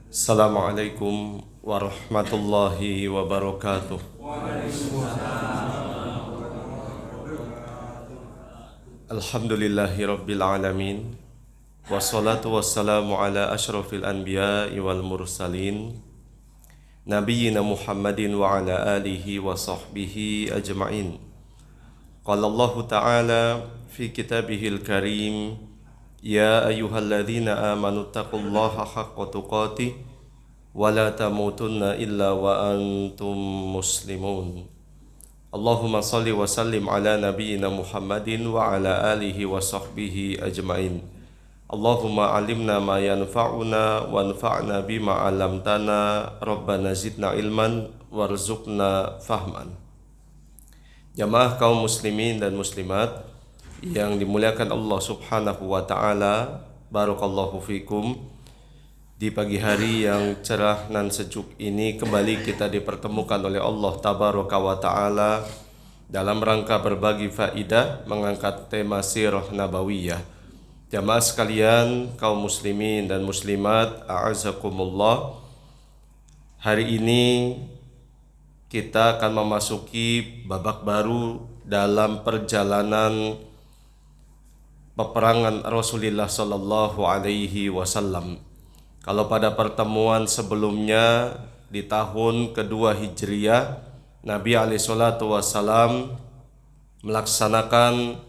Assalamualaikum warahmatullahi wabarakatuh. Alhamdulillahi rabbil alamin. Wassalatu wassalamu ala ashrafil anbiya'i wal mursalin Nabiyyina Muhammadin wa ala alihi wa sahbihi ajma'in. Qala Allah ta'ala fi kitabihil karim, ya ayyuhalladzina amanu taqullaha haqqa tuqatih wa la tamutunna illa wa antum muslimun. Allahumma salli wa sallim ala nabiyyina Muhammadin wa ala alihi wa sahbihi ajma'in. Allahumma alimna ma yanfa'una wa anfa'na bima 'allamtana, Rabbana zidna ilman warzuqna fahman. Jamaah kaum muslimin dan muslimat yang dimuliakan Allah Subhanahu wa ta'ala, barakallahu fikum. Di pagi hari yang cerah dan sejuk ini kembali kita dipertemukan oleh Allah Tabaraka wa ta'ala dalam rangka berbagi faidah mengangkat tema sirah nabawiyah. Jamaah sekalian kaum muslimin dan muslimat, a'azakumullah, hari ini kita akan memasuki babak baru dalam perjalanan peperangan Rasulullah Sallallahu Alaihi Wasallam. Kalau pada pertemuan sebelumnya di tahun kedua Hijriyah, Nabi Alaihissalatu Wassalam melaksanakan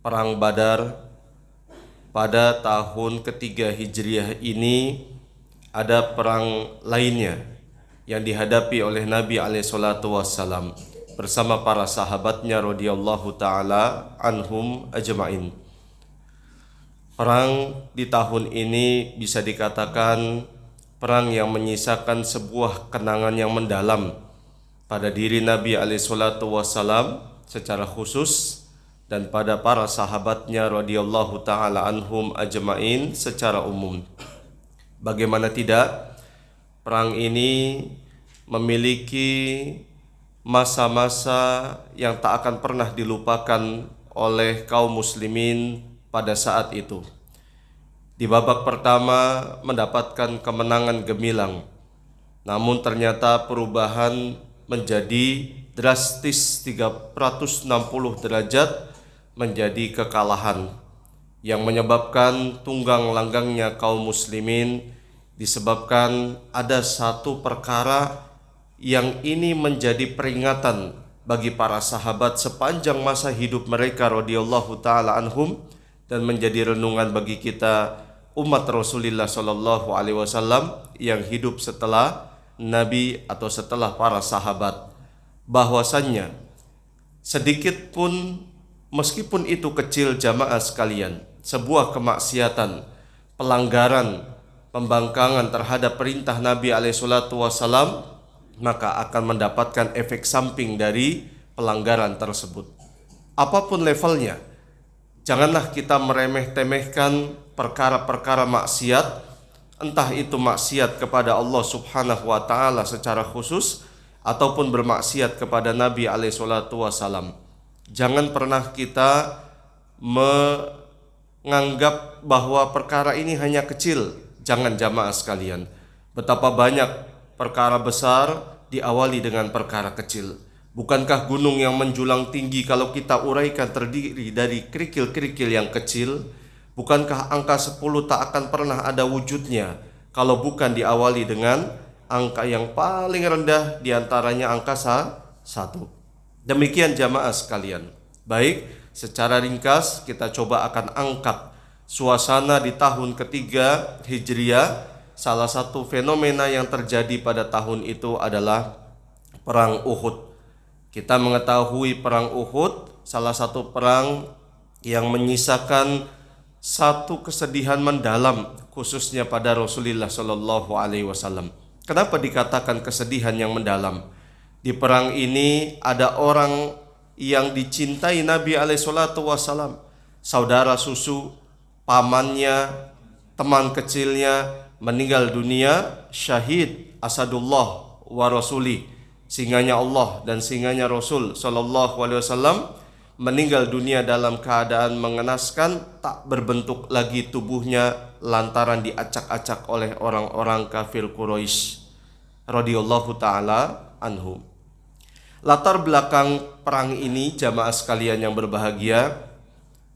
perang Badar. Pada tahun ketiga Hijriyah ini ada perang lainnya yang dihadapi oleh Nabi alaihissalatu wassalam bersama para sahabatnya radhiyallahu ta'ala anhum ajma'in. Perang di tahun ini bisa dikatakan perang yang menyisakan sebuah kenangan yang mendalam pada diri Nabi alaihissalatu wassalam secara khusus dan pada para sahabatnya radhiyallahu ta'ala anhum ajma'in secara umum. Bagaimana tidak, perang ini memiliki masa-masa yang tak akan pernah dilupakan oleh kaum muslimin pada saat itu. Di babak pertama mendapatkan kemenangan gemilang, namun ternyata perubahan menjadi drastis 360 derajat menjadi kekalahan yang menyebabkan tunggang langgangnya kaum muslimin, disebabkan ada satu perkara yang ini menjadi peringatan bagi para sahabat sepanjang masa hidup mereka radhiyallahu ta'ala anhum dan menjadi renungan bagi kita umat Rasulullah sallallahu alaihi wasallam yang hidup setelah Nabi atau setelah para sahabat, bahwasannya sedikit pun, meskipun itu kecil jamaah sekalian, sebuah kemaksiatan, pelanggaran, pembangkangan terhadap perintah Nabi alaihissalatu wassalam, maka akan mendapatkan efek samping dari pelanggaran tersebut. Apapun levelnya, janganlah kita meremeh-temehkan perkara-perkara maksiat, entah itu maksiat kepada Allah Subhanahu wa ta'ala secara khusus ataupun bermaksiat kepada Nabi alaihissalatu wassalam. Jangan pernah kita menganggap bahwa perkara ini hanya kecil. Jangan jamaah sekalian. Betapa banyak perkara besar diawali dengan perkara kecil. Bukankah gunung yang menjulang tinggi kalau kita uraikan terdiri dari kerikil-kerikil yang kecil? Bukankah angka 10 tak akan pernah ada wujudnya kalau bukan diawali dengan angka yang paling rendah diantaranya angka 1. Demikian jamaah sekalian. Baik, secara ringkas kita coba akan angkat suasana di tahun ketiga Hijriyah. Salah satu fenomena yang terjadi pada tahun itu adalah perang Uhud. Kita mengetahui perang Uhud salah satu perang yang menyisakan satu kesedihan mendalam khususnya pada Rasulullah Shallallahu Alaihi Wasallam. Kenapa dikatakan kesedihan yang mendalam? Di perang ini ada orang yang dicintai Nabi alaihissalatu wassalam, saudara susu, pamannya, teman kecilnya meninggal dunia syahid Asadullah wa Rasuli, singanya Allah dan singanya Rasul sallallahu alaihi wasallam, meninggal dunia dalam keadaan mengenaskan, tak berbentuk lagi tubuhnya lantaran diacak-acak oleh orang-orang kafir Quraisy radhiyallahu taala anhum. Latar belakang perang ini jamaah sekalian yang berbahagia,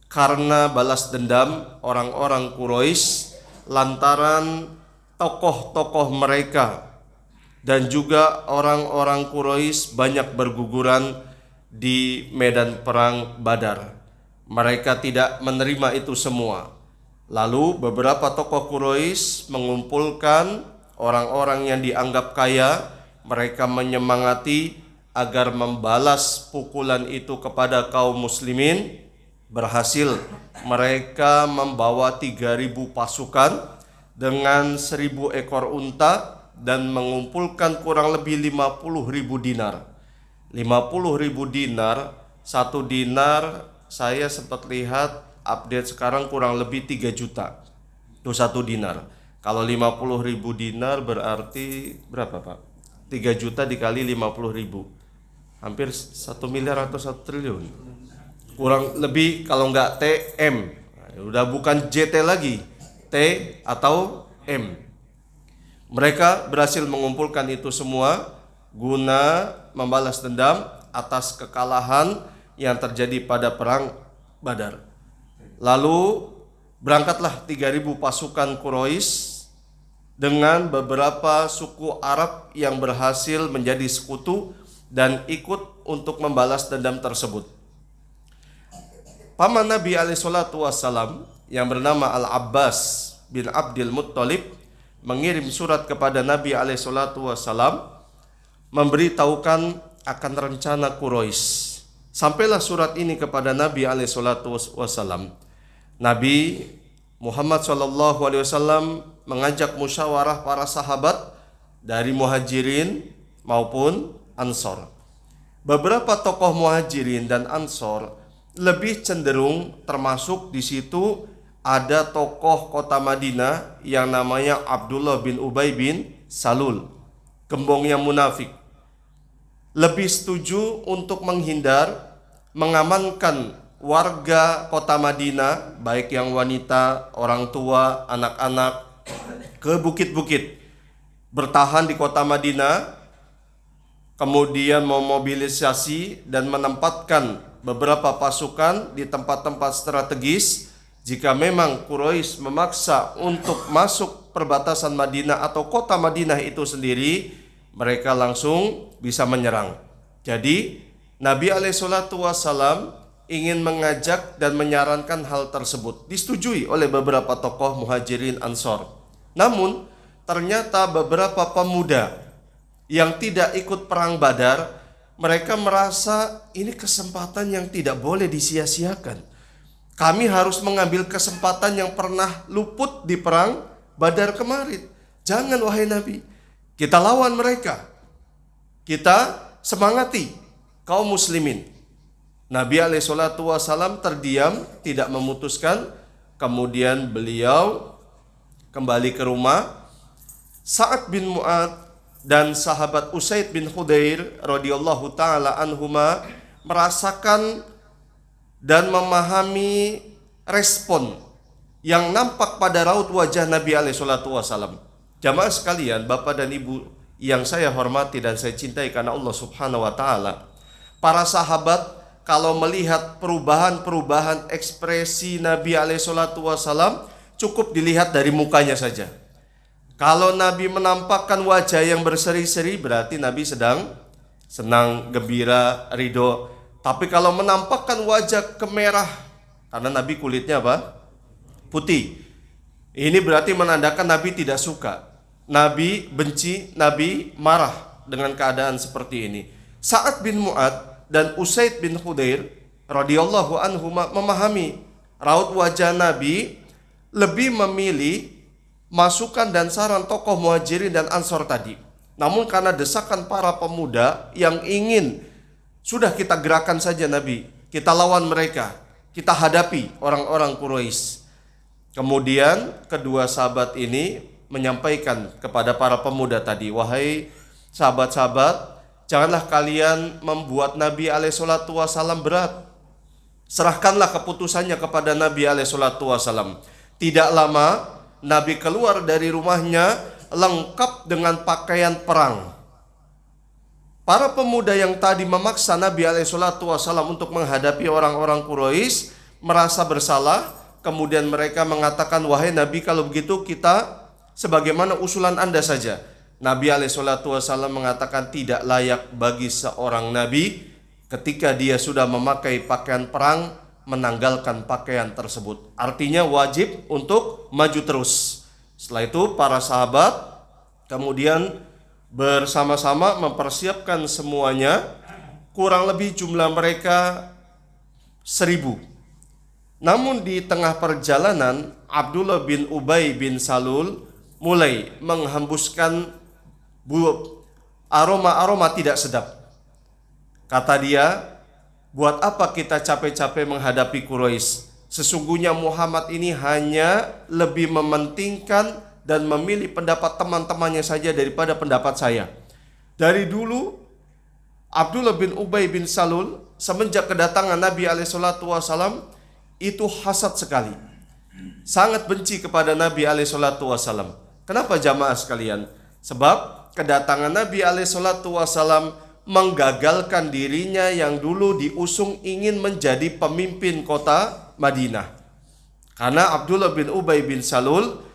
karena balas dendam orang-orang Quraisy lantaran tokoh-tokoh mereka dan juga orang-orang Quraisy banyak berguguran di medan perang Badar. Mereka tidak menerima itu semua. Lalu beberapa tokoh Quraisy mengumpulkan orang-orang yang dianggap kaya. Mereka menyemangati agar membalas pukulan itu kepada kaum muslimin. Berhasil. Mereka membawa 3.000 pasukan dengan 1.000 ekor unta dan mengumpulkan kurang lebih 50.000 dinar. 50.000 dinar, 1 dinar saya sempat lihat update sekarang kurang lebih 3 juta. Itu 1 dinar. Kalau 50.000 dinar berarti berapa Pak? 3 juta dikali 50.000. Hampir 1 miliar atau 1 triliun. Kurang lebih kalau nggak TM. Udah bukan JT lagi. T atau M. Mereka berhasil mengumpulkan itu semua guna membalas dendam atas kekalahan yang terjadi pada perang Badar. Lalu berangkatlah 3.000 pasukan Quraisy dengan beberapa suku Arab yang berhasil menjadi sekutu dan ikut untuk membalas dendam tersebut. Paman Nabi alaihissalatu wassalam yang bernama Al-Abbas bin Abdul Muttalib mengirim surat kepada Nabi alaihissalatu wassalam memberitahukan akan rencana Quraisy. Sampailah surat ini kepada Nabi alaihissalatu wassalam. Nabi Muhammad sallallahu alaihi wasallam mengajak musyawarah para sahabat dari Muhajirin maupun Ansor. Beberapa tokoh Muhajirin dan Ansor lebih cenderung, termasuk di situ ada tokoh kota Madinah yang namanya Abdullah bin Ubay bin Salul, gembong yang munafik, lebih setuju untuk menghindar, mengamankan warga kota Madinah, baik yang wanita, orang tua, anak-anak, ke bukit-bukit, bertahan di kota Madinah, kemudian memobilisasi dan menempatkan beberapa pasukan di tempat-tempat strategis. Jika memang Quraisy memaksa untuk masuk perbatasan Madinah atau kota Madinah itu sendiri, mereka langsung bisa menyerang. Jadi Nabi alaihissalatu wassalam ingin mengajak dan menyarankan hal tersebut. Disetujui oleh beberapa tokoh Muhajirin Ansor. Namun ternyata beberapa pemuda yang tidak ikut perang Badar, mereka merasa ini kesempatan yang tidak boleh disia-siakan. Kami harus mengambil kesempatan yang pernah luput di perang Badar kemarin. Jangan wahai Nabi, kita lawan mereka. Kita semangati kaum muslimin. Nabi alaihissalatu wassalam terdiam, tidak memutuskan. Kemudian beliau kembali ke rumah. Sa'ad bin Mu'ad dan sahabat Usaid bin Khudair radhiyallahu taala anhuma merasakan dan memahami respon yang nampak pada raut wajah Nabi alaihissalatu wassalam. Jamaah sekalian, Bapak dan Ibu yang saya hormati dan saya cintai karena Allah subhanahu wa ta'ala, para sahabat kalau melihat perubahan-perubahan ekspresi Nabi alaihissalatu wassalam, cukup dilihat dari mukanya saja. Kalau Nabi menampakkan wajah yang berseri-seri, berarti Nabi sedang senang, gembira, ridho. Tapi kalau menampakkan wajah kemerah, karena Nabi kulitnya apa? Putih. Ini berarti menandakan Nabi tidak suka. Nabi benci, Nabi marah dengan keadaan seperti ini. Sa'ad bin Mu'ad dan Usaid bin Khudair radhiyallahu anhuma memahami raut wajah Nabi, lebih memilih masukan dan saran tokoh Muhajirin dan Ansor tadi. Namun karena desakan para pemuda yang ingin, sudah kita gerakan saja Nabi, kita lawan mereka, kita hadapi orang-orang Quraisy. Kemudian kedua sahabat ini menyampaikan kepada para pemuda tadi, wahai sahabat-sahabat, janganlah kalian membuat Nabi alaihissalatu wassalam berat. serahkanlah keputusannya kepada Nabi SAW. Tidak lama Nabi keluar dari rumahnya lengkap dengan pakaian perang. Para pemuda yang tadi memaksa Nabi SAW untuk menghadapi orang-orang Quraisy merasa bersalah. Kemudian mereka mengatakan, wahai Nabi, kalau begitu kita sebagaimana usulan Anda saja. Nabi SAW mengatakan tidak layak bagi seorang Nabi ketika dia sudah memakai pakaian perang menanggalkan pakaian tersebut. Artinya wajib untuk maju terus. Setelah itu para sahabat kemudian bersama-sama mempersiapkan semuanya. Kurang lebih jumlah mereka 1.000. Namun di tengah perjalanan Abdullah bin Ubay bin Salul mulai menghembuskan aroma-aroma tidak sedap. Kata dia, buat apa kita capek-capek menghadapi Quraisy? Sesungguhnya Muhammad ini hanya lebih mementingkan dan memilih pendapat teman-temannya saja daripada pendapat saya. Dari dulu Abdullah bin Ubay bin Salul semenjak kedatangan Nabi SAW itu hasad sekali, sangat benci kepada Nabi SAW. Kenapa jamaah sekalian? Sebab kedatangan Nabi SAW menggagalkan dirinya yang dulu diusung ingin menjadi pemimpin kota Madinah. Karena Abdullah bin Ubay bin Salul,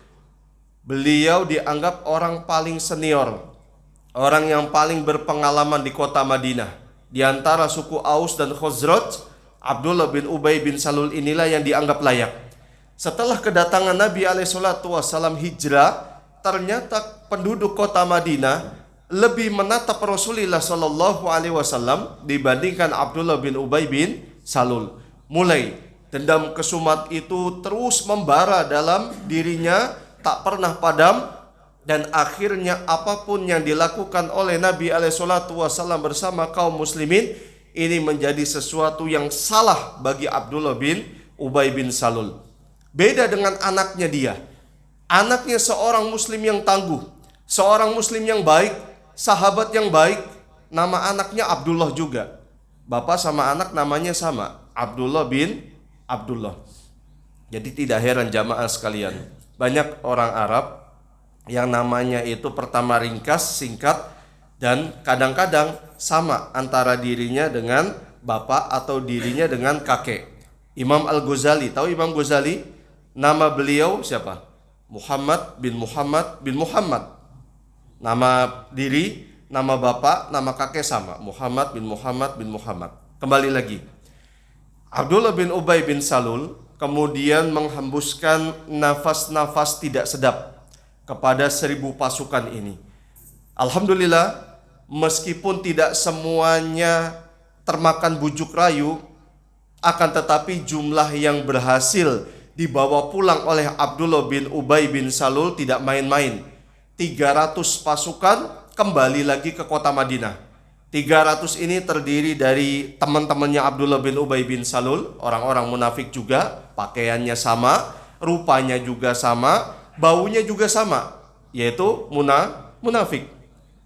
beliau dianggap orang paling senior, orang yang paling berpengalaman di kota Madinah. Di antara suku Aus dan Khazraj, Abdullah bin Ubay bin Salul inilah yang dianggap layak. Setelah kedatangan Nabi SAW hijrah, ternyata penduduk kota Madinah lebih menatap Rasulullah SAW dibandingkan Abdullah bin Ubay bin Salul. Mulai dendam kesumat itu terus membara dalam dirinya, tak pernah padam, dan akhirnya apapun yang dilakukan oleh Nabi SAW bersama kaum muslimin ini menjadi sesuatu yang salah bagi Abdullah bin Ubay bin Salul. Beda dengan anaknya dia. Anaknya seorang muslim yang tangguh, seorang muslim yang baik, sahabat yang baik. Nama anaknya Abdullah juga. Bapak sama anak namanya sama, Abdullah bin Abdullah. Jadi tidak heran jamaah sekalian, banyak orang Arab yang namanya itu pertama ringkas, singkat, dan kadang-kadang sama antara dirinya dengan bapak atau dirinya dengan kakek. Imam Al-Ghazali, tahu Imam Ghazali? Nama beliau siapa? Muhammad bin Muhammad bin Muhammad. Nama diri, nama bapak, nama kakek sama, Muhammad bin Muhammad bin Muhammad. Kembali lagi, Abdullah bin Ubay bin Salul kemudian menghembuskan nafas-nafas tidak sedap kepada 1.000 pasukan ini. Alhamdulillah, meskipun tidak semuanya termakan bujuk rayu, akan tetapi jumlah yang berhasil dibawa pulang oleh Abdullah bin Ubay bin Salul tidak main-main. 300 pasukan kembali lagi ke kota Madinah. 300 ini terdiri dari teman-temannya Abdullah bin Ubay bin Salul, orang-orang munafik juga, pakaiannya sama, rupanya juga sama, baunya juga sama, yaitu munafik.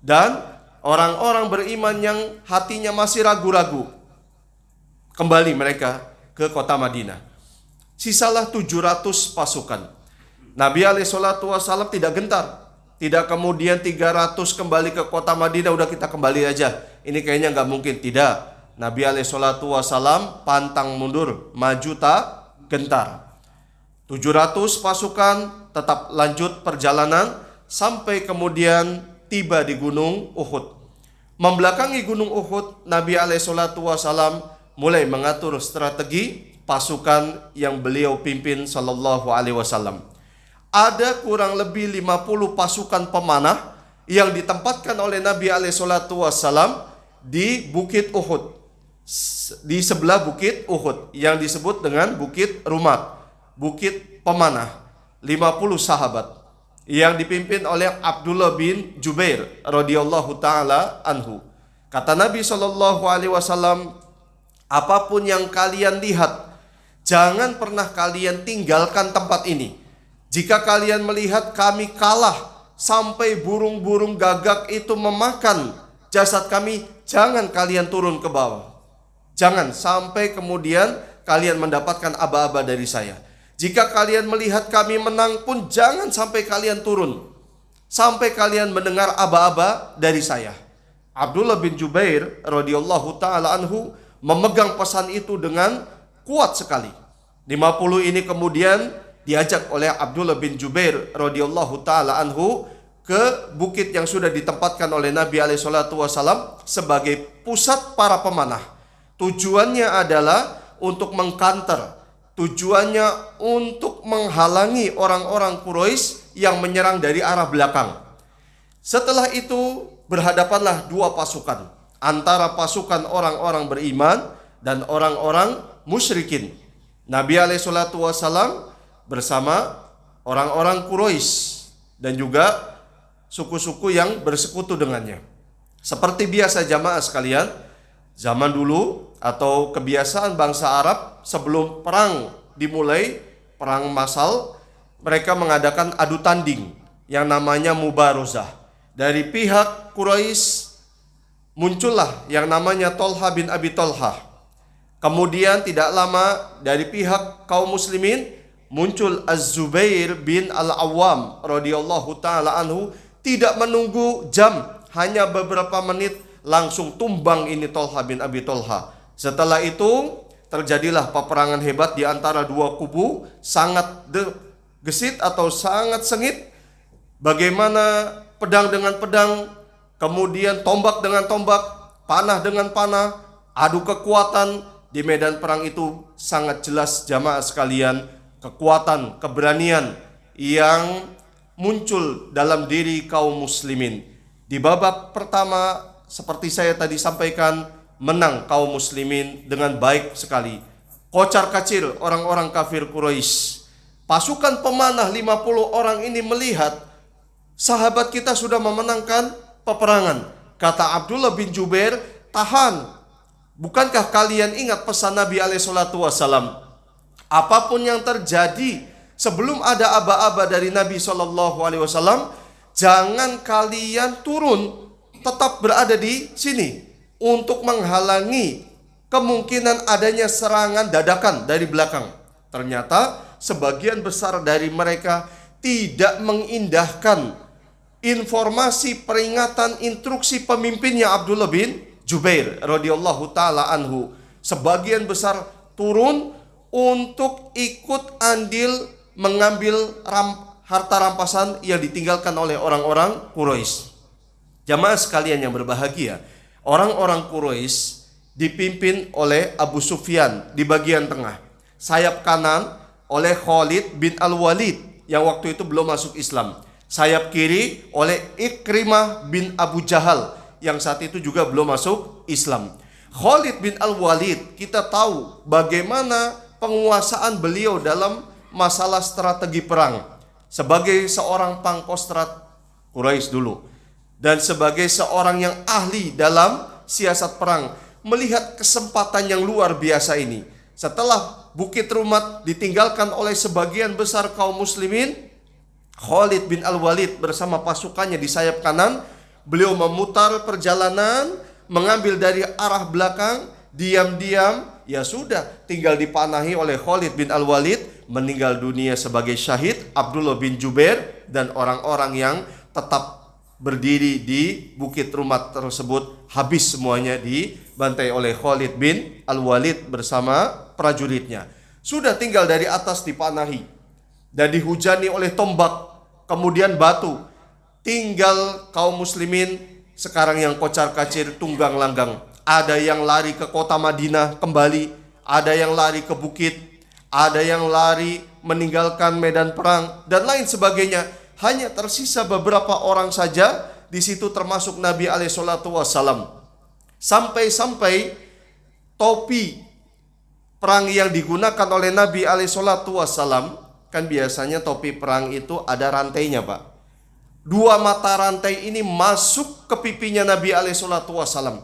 Dan orang-orang beriman yang hatinya masih ragu-ragu, kembali mereka ke kota Madinah. Sisalah 700 pasukan. Nabi SAW tidak gentar, tidak kemudian 300 kembali ke kota Madinah, udah kita kembali aja, ini kayaknya nggak mungkin. Tidak, Nabi SAW pantang mundur, maju tak gentar. 700 pasukan tetap lanjut perjalanan sampai kemudian tiba di Gunung Uhud. Membelakangi Gunung Uhud, Nabi SAW mulai mengatur strategi pasukan yang beliau pimpin sallallahu alaihi wasallam. Ada kurang lebih 50 pasukan pemanah yang ditempatkan oleh Nabi SAW di Bukit Uhud, di sebelah Bukit Uhud yang disebut dengan Bukit Rumat, Bukit Pemanah. 50 sahabat yang dipimpin oleh Abdullah bin Jubair radhiyallahu taala anhu. Kata Nabi SAW, apapun yang kalian lihat, jangan pernah kalian tinggalkan tempat ini. Jika kalian melihat kami kalah sampai burung-burung gagak itu memakan jasad kami, jangan kalian turun ke bawah. Jangan sampai kemudian kalian mendapatkan aba-aba dari saya. Jika kalian melihat kami menang pun jangan sampai kalian turun sampai kalian mendengar aba-aba dari saya. Abdullah bin Jubair radhiyallahu taala anhu memegang pesan itu dengan kuat sekali. 50 ini kemudian diajak oleh Abdullah bin Jubair radhiyallahu taala anhu ke bukit yang sudah ditempatkan oleh Nabi alaihi salatu wasallam sebagai pusat para pemanah. Tujuannya adalah untuk mengkanter, tujuannya untuk menghalangi orang-orang Quraisy yang menyerang dari arah belakang. Setelah itu berhadapanlah dua pasukan, antara pasukan orang-orang beriman dan orang-orang musyrikin. Nabi alaihi salatu wasallam bersama orang-orang Quraisy dan juga suku-suku yang bersekutu dengannya. Seperti biasa jamaah sekalian, zaman dulu atau kebiasaan bangsa Arab sebelum perang dimulai, perang massal, mereka mengadakan adu tanding yang namanya mubarozah. Dari pihak Quraisy muncullah yang namanya Tolha bin Abi Tolha. Kemudian tidak lama dari pihak kaum muslimin muncul Az-Zubair bin Al-Awwam radhiyallahu taala anhu. Tidak menunggu jam, hanya beberapa menit langsung tumbang ini Tolha bin Abi Tolha. Setelah itu terjadilah peperangan hebat di antara dua kubu, sangat gesit atau sangat sengit. Bagaimana pedang dengan pedang, kemudian tombak dengan tombak, panah dengan panah, adu kekuatan di medan perang itu sangat jelas jamaah sekalian, kekuatan, keberanian yang muncul dalam diri kaum muslimin. Di babak pertama seperti saya tadi sampaikan, menang kaum muslimin dengan baik sekali. Kocar kacir orang-orang kafir Quraisy. Pasukan pemanah 50 orang ini melihat sahabat kita sudah memenangkan peperangan. Kata Abdullah bin Jubair, tahan. Bukankah kalian ingat pesan Nabi alaihi salatu wasallam? Apapun yang terjadi sebelum ada aba-aba dari Nabi SAW, jangan kalian turun, tetap berada di sini untuk menghalangi kemungkinan adanya serangan dadakan dari belakang. Ternyata sebagian besar dari mereka tidak mengindahkan informasi, peringatan, instruksi pemimpinnya Abdullah bin Jubair radhiyallahu taala anhu. Sebagian besar turun untuk ikut andil mengambil harta rampasan yang ditinggalkan oleh orang-orang Quraisy. Jamaah sekalian yang berbahagia, orang-orang Quraisy dipimpin oleh Abu Sufyan di bagian tengah, sayap kanan oleh Khalid bin Al-Walid yang waktu itu belum masuk Islam, sayap kiri oleh Ikrimah bin Abu Jahal yang saat itu juga belum masuk Islam. Khalid bin Al-Walid, kita tahu bagaimana penguasaan beliau dalam masalah strategi perang sebagai seorang pangkostrat Quraisy dulu dan sebagai seorang yang ahli dalam siasat perang, melihat kesempatan yang luar biasa ini. Setelah Bukit Rumat ditinggalkan oleh sebagian besar kaum muslimin, Khalid bin Al-Walid bersama pasukannya di sayap kanan, beliau memutar perjalanan, mengambil dari arah belakang, diam-diam, ya sudah, tinggal dipanahi oleh Khalid bin Al-Walid, meninggal dunia sebagai syahid. Abdullah bin Jubair dan orang-orang yang tetap berdiri di Bukit Rumat tersebut habis semuanya dibantai oleh Khalid bin Al-Walid bersama prajuritnya. Sudah tinggal dari atas dipanahi dan dihujani oleh tombak, kemudian batu. Tinggal kaum muslimin sekarang yang kocar kacir, tunggang langgang. Ada yang lari ke kota Madinah kembali, ada yang lari ke bukit, ada yang lari meninggalkan medan perang dan lain sebagainya. Hanya tersisa beberapa orang saja di situ, termasuk Nabi alaihi salatu wasallam. Sampai-sampai topi perang yang digunakan oleh Nabi alaihi salatu wasallam, kan biasanya topi perang itu ada rantainya, Pak. Dua mata rantai ini masuk ke pipinya Nabi alaihi salatu wasallam.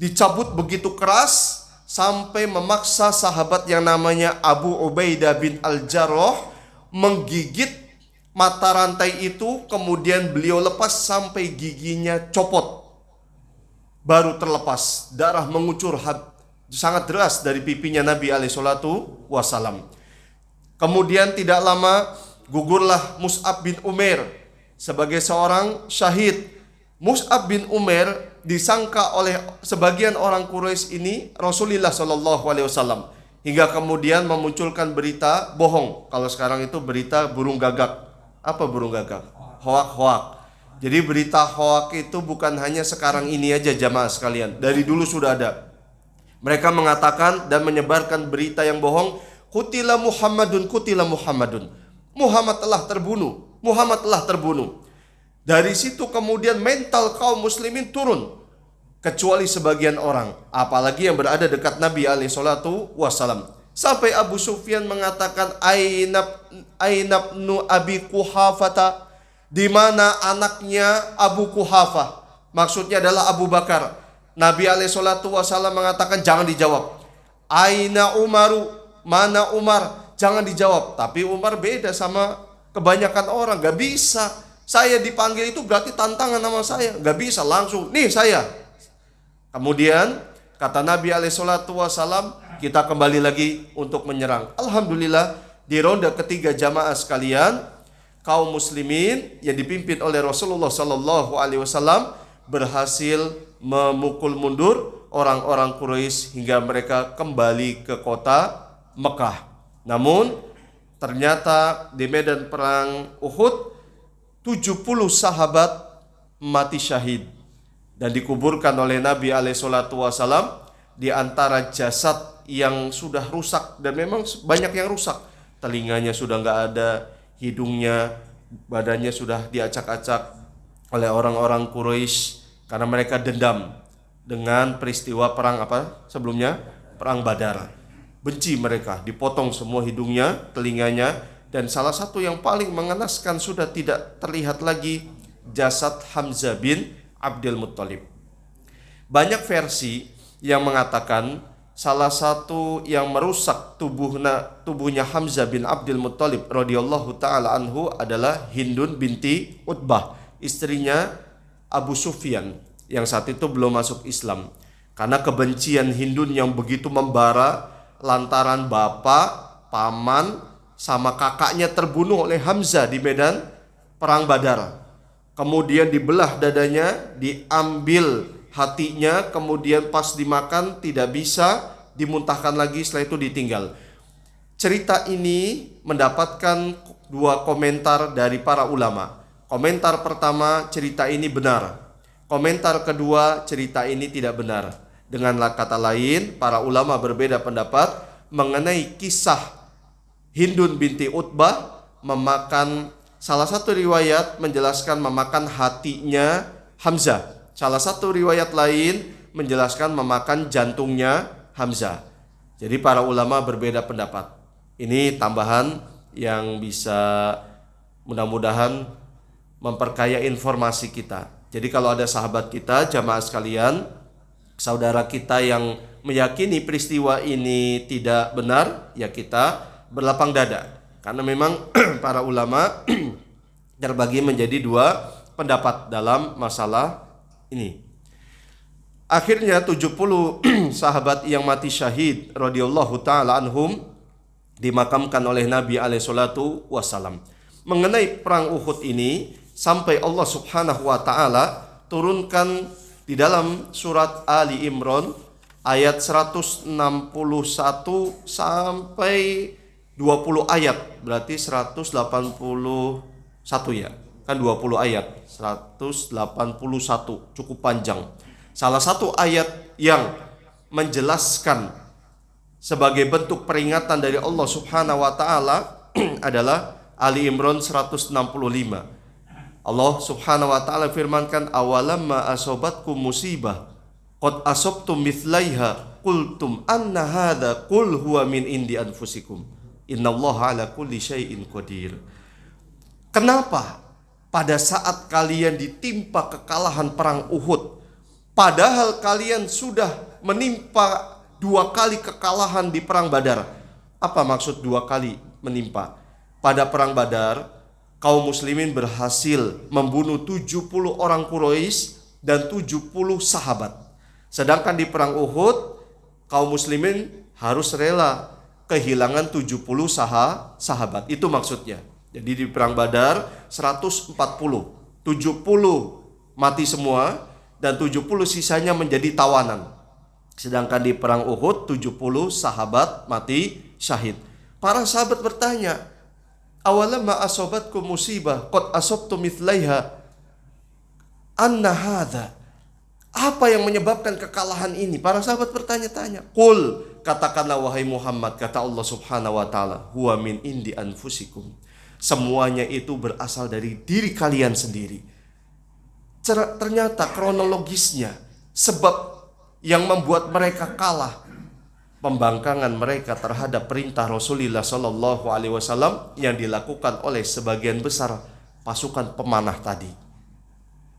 Dicabut begitu keras sampai memaksa sahabat yang namanya Abu Ubaidah bin Al-Jarrah menggigit mata rantai itu, kemudian beliau lepas sampai giginya copot. Baru terlepas, darah mengucur sangat deras dari pipinya Nabi alaihi salatu wasalam. Kemudian tidak lama gugurlah Mus'ab bin Umair sebagai seorang syahid. Mus'ab bin Umair disangka oleh sebagian orang Quraisy ini Rasulullah Shallallahu Alaihi Wasallam, hingga kemudian memunculkan berita bohong. Kalau sekarang itu berita burung gagak. Apa burung gagak? Hoak-hoak. Jadi berita hoak itu bukan hanya sekarang ini aja jamaah sekalian, dari dulu sudah ada. Mereka mengatakan dan menyebarkan berita yang bohong, Qutila Muhammadun, Qutila Muhammadun. Muhammad telah terbunuh, Muhammad telah terbunuh. Dari situ kemudian mental kaum muslimin turun, kecuali sebagian orang, apalagi yang berada dekat Nabi alaihi salatu wasalam. Sampai Abu Sufyan mengatakan, Ainabnu Abi Quhafata, di mana anaknya Abu Quhafah? Maksudnya adalah Abu Bakar. Nabi alaihi salatu wasallam mengatakan jangan dijawab. Aina Umaru, mana Umar? Jangan dijawab. Tapi Umar beda sama kebanyakan orang, gak bisa. Saya dipanggil itu berarti tantangan nama saya, gak bisa langsung, nih saya. Kemudian kata Nabi alaihi salatu wasallam, kita kembali lagi untuk menyerang. Alhamdulillah di ronde ketiga jamaah sekalian, kaum muslimin yang dipimpin oleh Rasulullah Sallallahu Alaihi Wasallam berhasil memukul mundur orang-orang Quraisy hingga mereka kembali ke kota Mekah. Namun ternyata di medan perang Uhud 70 sahabat mati syahid dan dikuburkan oleh Nabi alaihi salatu wasallam di antara jasad yang sudah rusak, dan memang banyak yang rusak. Telinganya sudah nggak ada, hidungnya, badannya sudah diacak-acak oleh orang-orang Quraisy karena mereka dendam dengan peristiwa perang apa sebelumnya, perang Badar. Benci mereka, dipotong semua hidungnya, telinganya, dan salah satu yang paling mengenaskan sudah tidak terlihat lagi jasad Hamzah bin Abdul Muttalib. Banyak versi yang mengatakan salah satu yang merusak tubuhnya Hamzah bin Abdul Muttalib radhiyallahu taala anhu adalah Hindun binti Utbah, istrinya Abu Sufyan yang saat itu belum masuk Islam. Karena kebencian Hindun yang begitu membara lantaran bapak, paman, sama kakaknya terbunuh oleh Hamzah di medan perang Badar. Kemudian dibelah dadanya, diambil hatinya, kemudian pas dimakan tidak bisa, dimuntahkan lagi, setelah itu ditinggal. Cerita ini mendapatkan dua komentar dari para ulama. Komentar pertama, cerita ini benar. Komentar kedua, cerita ini tidak benar. Dengan kata lain, para ulama berbeda pendapat mengenai kisah Hindun binti Utbah memakan. Salah satu riwayat menjelaskan memakan hatinya Hamzah. Salah satu riwayat lain menjelaskan memakan jantungnya Hamzah. Jadi para ulama berbeda pendapat. Ini tambahan yang bisa mudah-mudahan memperkaya informasi kita. Jadi kalau ada sahabat kita, jamaah sekalian, saudara kita yang meyakini peristiwa ini tidak benar, ya kita berlapang dada. Karena memang para ulama terbagi menjadi dua pendapat dalam masalah ini. Akhirnya 70 sahabat yang mati syahid radhiyallahu taala anhum dimakamkan oleh Nabi alaihi salatu wasallam. Mengenai perang Uhud ini sampai Allah Subhanahu wa taala turunkan di dalam surat Ali Imran ayat 161 sampai 20 ayat, berarti 181 ya. Kan 20 ayat, 181, cukup panjang. Salah satu ayat yang menjelaskan sebagai bentuk peringatan dari Allah Subhanahu wa taala adalah Ali Imran 165. Allah Subhanahu wa taala firmankan, awalamma asobatkum musibah qad asabtum mithlaiha qultum anna hadza qul huwa min indi anfusikum innallaha ala kulli syai'in qadir. Kenapa pada saat kalian ditimpa kekalahan perang Uhud, padahal kalian sudah menimpa 2 kali kekalahan di perang Badar? Apa maksud 2 kali menimpa? Pada perang Badar, kaum muslimin berhasil membunuh 70 orang Quraisy dan 70 sahabat. Sedangkan di perang Uhud kaum muslimin harus rela kehilangan 70 sahabat. Itu maksudnya. Jadi di perang Badar 140, 70 mati semua dan 70 sisanya menjadi tawanan. Sedangkan di perang Uhud 70 sahabat mati syahid. Para sahabat bertanya, awalamma asobatkum musibah qad asabtu mithlaiha anna hadza. Apa yang menyebabkan kekalahan ini? Para sahabat bertanya-tanya. Qul, katakanlah wahai Muhammad, kata Allah Subhanahu wa taala, huwa min indi anfusikum. Semuanya itu berasal dari diri kalian sendiri. Ternyata kronologisnya, sebab yang membuat mereka kalah, pembangkangan mereka terhadap perintah Rasulullah Shallallahu Alaihi Wasallam yang dilakukan oleh sebagian besar pasukan pemanah tadi.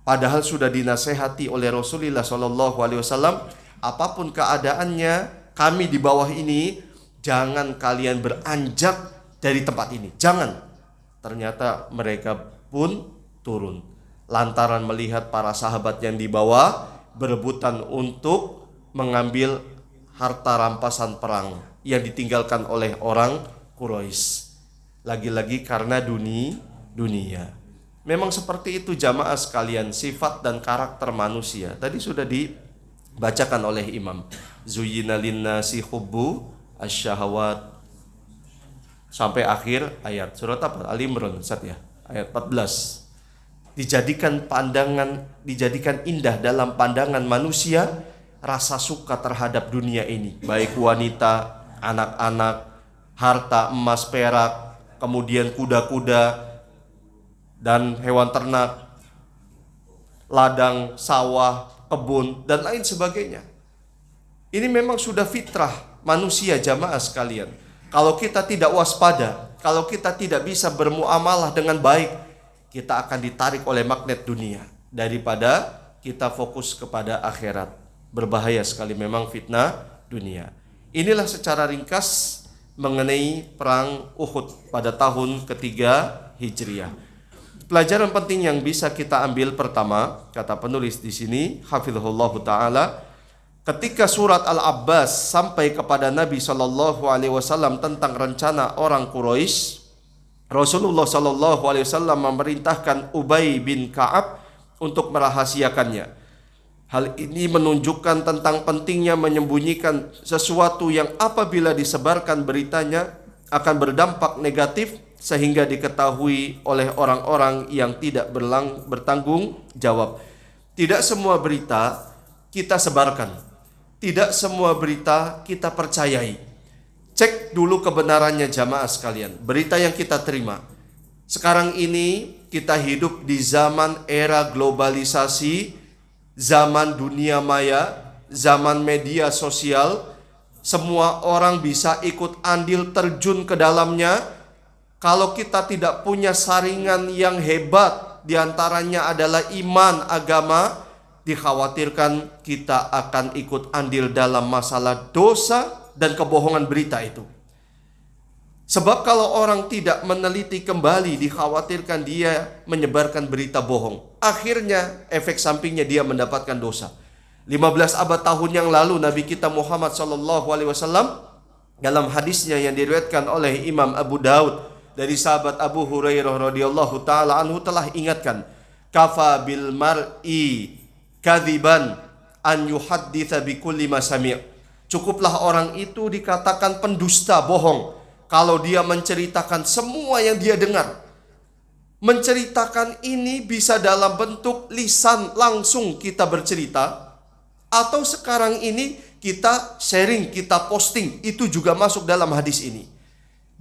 Padahal sudah dinasehati oleh Rasulullah Shallallahu Alaihi Wasallam, apapun keadaannya, kami di bawah ini jangan kalian beranjak dari tempat ini, jangan. Ternyata mereka pun turun lantaran melihat para sahabat yang di bawah berebutan untuk mengambil harta rampasan perang yang ditinggalkan oleh orang Quraisy. Lagi-lagi karena dunia. Memang seperti itu jamaah sekalian, sifat dan karakter manusia. Tadi sudah dibacakan oleh Imam. Zuyyina linnasi hubbu asyahawat sampai akhir ayat. Surat apa? Ali Imran, Ustaz ya. Ayat 14. Dijadikan indah dalam pandangan manusia rasa suka terhadap dunia ini, baik wanita, anak-anak, harta emas perak, kemudian kuda-kuda dan hewan ternak, ladang, sawah, kebun, dan lain sebagainya. Ini memang sudah fitrah manusia jamaah sekalian. Kalau kita tidak waspada, kalau kita tidak bisa bermuamalah dengan baik, kita akan ditarik oleh magnet dunia daripada kita fokus kepada akhirat. Berbahaya sekali memang fitnah dunia. Inilah secara ringkas mengenai perang Uhud pada tahun ketiga Hijriah. Pelajaran penting yang bisa kita ambil pertama, kata penulis di sini, hafizahullah taala, ketika surat Al-Abbas sampai kepada Nabi Shallallahu Alaihi Wasallam tentang rencana orang Quraisy, Rasulullah Shallallahu Alaihi Wasallam memerintahkan Ubay bin Ka'ab untuk merahasiakannya. Hal ini menunjukkan tentang pentingnya menyembunyikan sesuatu yang apabila disebarkan beritanya akan berdampak negatif sehingga diketahui oleh orang-orang yang tidak bertanggung jawab. Tidak semua berita kita sebarkan. Tidak semua berita kita percayai. Cek dulu kebenarannya jamaah sekalian. Berita yang kita terima. Sekarang ini kita hidup di zaman era globalisasi, zaman dunia maya, zaman media sosial. Semua orang bisa ikut andil terjun ke dalamnya. Kalau kita tidak punya saringan yang hebat, diantaranya adalah iman, agama, dikhawatirkan kita akan ikut andil dalam masalah dosa dan kebohongan berita itu. Sebab kalau orang tidak meneliti kembali, dikhawatirkan dia menyebarkan berita bohong. Akhirnya efek sampingnya dia mendapatkan dosa. 15 abad tahun yang lalu Nabi kita Muhammad SAW dalam hadisnya yang diriwayatkan oleh Imam Abu Daud dari sahabat Abu Hurairah radhiyallahu taala anhu telah ingatkan, kafa bil mar'i kadziban an yuhadditsa bi kulli ma sami'. Cukuplah orang itu dikatakan pendusta, bohong, kalau dia menceritakan semua yang dia dengar. Menceritakan ini bisa dalam bentuk lisan langsung kita bercerita, atau sekarang ini kita sharing, kita posting, itu juga masuk dalam hadis ini.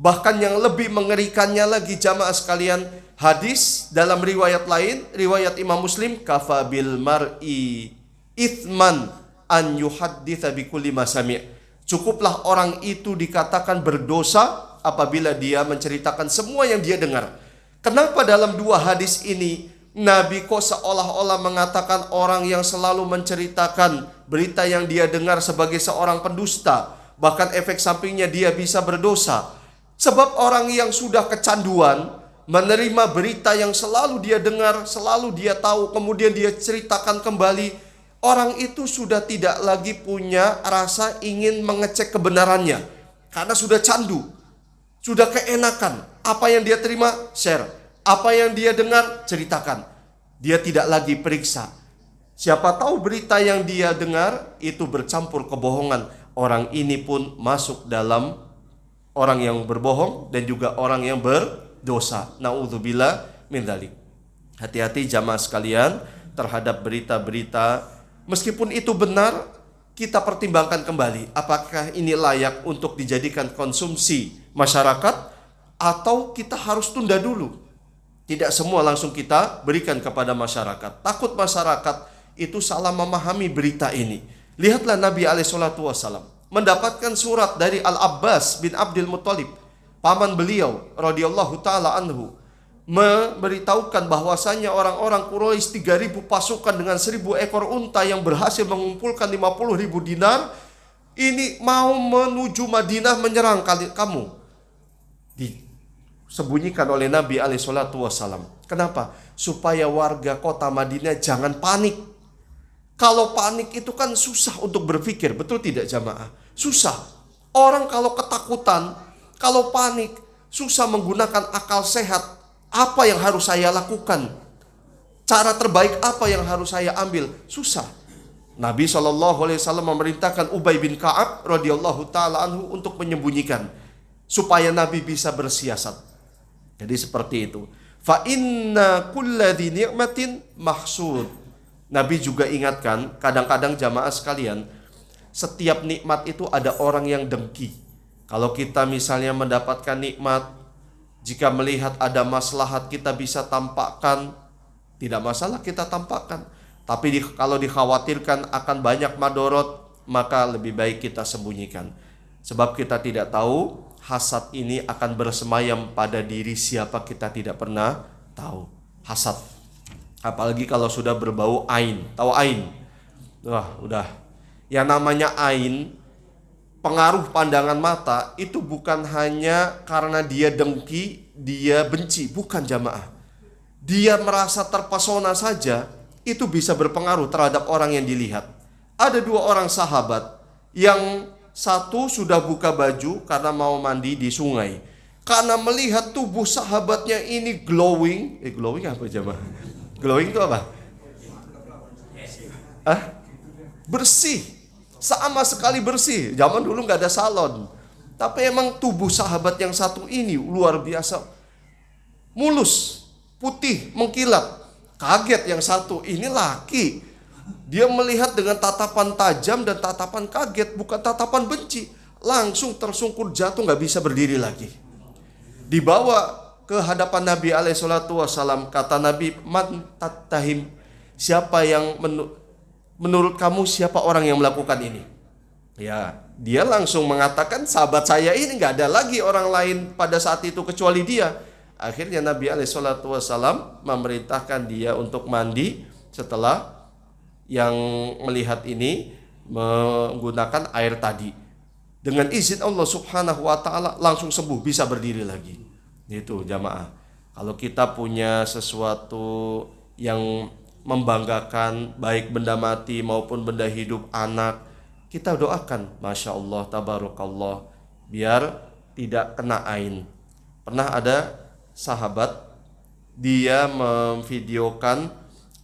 Bahkan yang lebih mengerikannya lagi jamaah sekalian, hadis dalam riwayat lain, riwayat Imam Muslim, kafa bil mar'i ithman an yuhadditsa bi kulli ma sami'. Cukuplah orang itu dikatakan berdosa apabila dia menceritakan semua yang dia dengar. Kenapa dalam dua hadis ini Nabi kok seolah-olah mengatakan orang yang selalu menceritakan berita yang dia dengar sebagai seorang pendusta, bahkan efek sampingnya dia bisa berdosa? Sebab orang yang sudah kecanduan menerima berita yang selalu dia dengar, selalu dia tahu, kemudian dia ceritakan kembali, orang itu sudah tidak lagi punya rasa ingin mengecek kebenarannya karena sudah candu, sudah keenakan. Apa yang dia terima, share. Apa yang dia dengar, ceritakan. Dia tidak lagi periksa. Siapa tahu berita yang dia dengar itu bercampur kebohongan. Orang ini pun masuk dalam orang yang berbohong dan juga orang yang berdosa. Na'udzubillah min dzalik. Hati-hati jamaah sekalian terhadap berita-berita. Meskipun itu benar, kita pertimbangkan kembali. Apakah ini layak untuk dijadikan konsumsi masyarakat atau kita harus tunda dulu. Tidak semua langsung kita berikan kepada masyarakat. Takut masyarakat itu salah memahami berita ini. Lihatlah Nabi SAW mendapatkan surat dari Al-Abbas bin Abdul Muttalib, paman beliau radhiyallahu taala anhu, memberitahukan bahwasanya orang-orang Quraisy 3.000 pasukan dengan 1.000 ekor unta yang berhasil mengumpulkan 50.000 dinar ini mau menuju Madinah menyerang kamu. Disembunyikan oleh Nabi SAW. Kenapa? Supaya warga kota Madinah jangan panik. Kalau panik itu kan susah untuk berpikir, betul tidak jamaah? Susah. Orang kalau ketakutan, kalau panik, susah menggunakan akal sehat. Apa yang harus saya lakukan? Cara terbaik apa yang harus saya ambil? Susah. Nabi SAW memerintahkan Ubay bin Ka'ab radhiyallahu taala anhu untuk menyembunyikan supaya Nabi bisa bersiasat. Jadi seperti itu. Fa inna kulladzi ni'matin mahsud. Nabi juga ingatkan, kadang-kadang jamaah sekalian, setiap nikmat itu ada orang yang dengki. Kalau kita misalnya mendapatkan nikmat, jika melihat ada maslahat kita bisa tampakkan, tidak masalah kita tampakkan. Tapi kalau dikhawatirkan akan banyak madorot, maka lebih baik kita sembunyikan. Sebab kita tidak tahu hasad ini akan bersemayam pada diri siapa kita tidak pernah tahu. Hasad. Apalagi kalau sudah berbau ain. Tahu ain? Wah, udah. Yang namanya ain, pengaruh pandangan mata itu bukan hanya karena dia dengki, dia benci, bukan jamaah. Dia merasa terpesona saja, itu bisa berpengaruh terhadap orang yang dilihat. Ada 2 orang sahabat, yang satu sudah buka baju karena mau mandi di sungai. Karena melihat tubuh sahabatnya ini glowing. Glowing apa jamaah? Glowing itu apa? Bersih. Sama sekali bersih. Zaman dulu gak ada salon. Tapi emang tubuh sahabat yang satu ini luar biasa. Mulus, putih, mengkilat. Kaget yang satu, ini laki. Dia melihat dengan tatapan tajam dan tatapan kaget, bukan tatapan benci. Langsung tersungkur jatuh, gak bisa berdiri lagi. Dibawa ke hadapan Nabi SAW. Kata Nabi, man tattahim, siapa yang menurut kamu siapa orang yang melakukan ini? Ya, dia langsung mengatakan sahabat saya ini, nggak ada lagi orang lain pada saat itu kecuali dia. Akhirnya Nabi SAW memerintahkan dia untuk mandi setelah yang melihat ini menggunakan air tadi. Dengan izin Allah Subhanahu wa taala langsung sembuh, bisa berdiri lagi. Itu jamaah. Kalau kita punya sesuatu yang membanggakan, baik benda mati maupun benda hidup, anak, kita doakan, Masya Allah, Tabarakallah, biar tidak kena ain. Pernah ada sahabat, dia memvideokan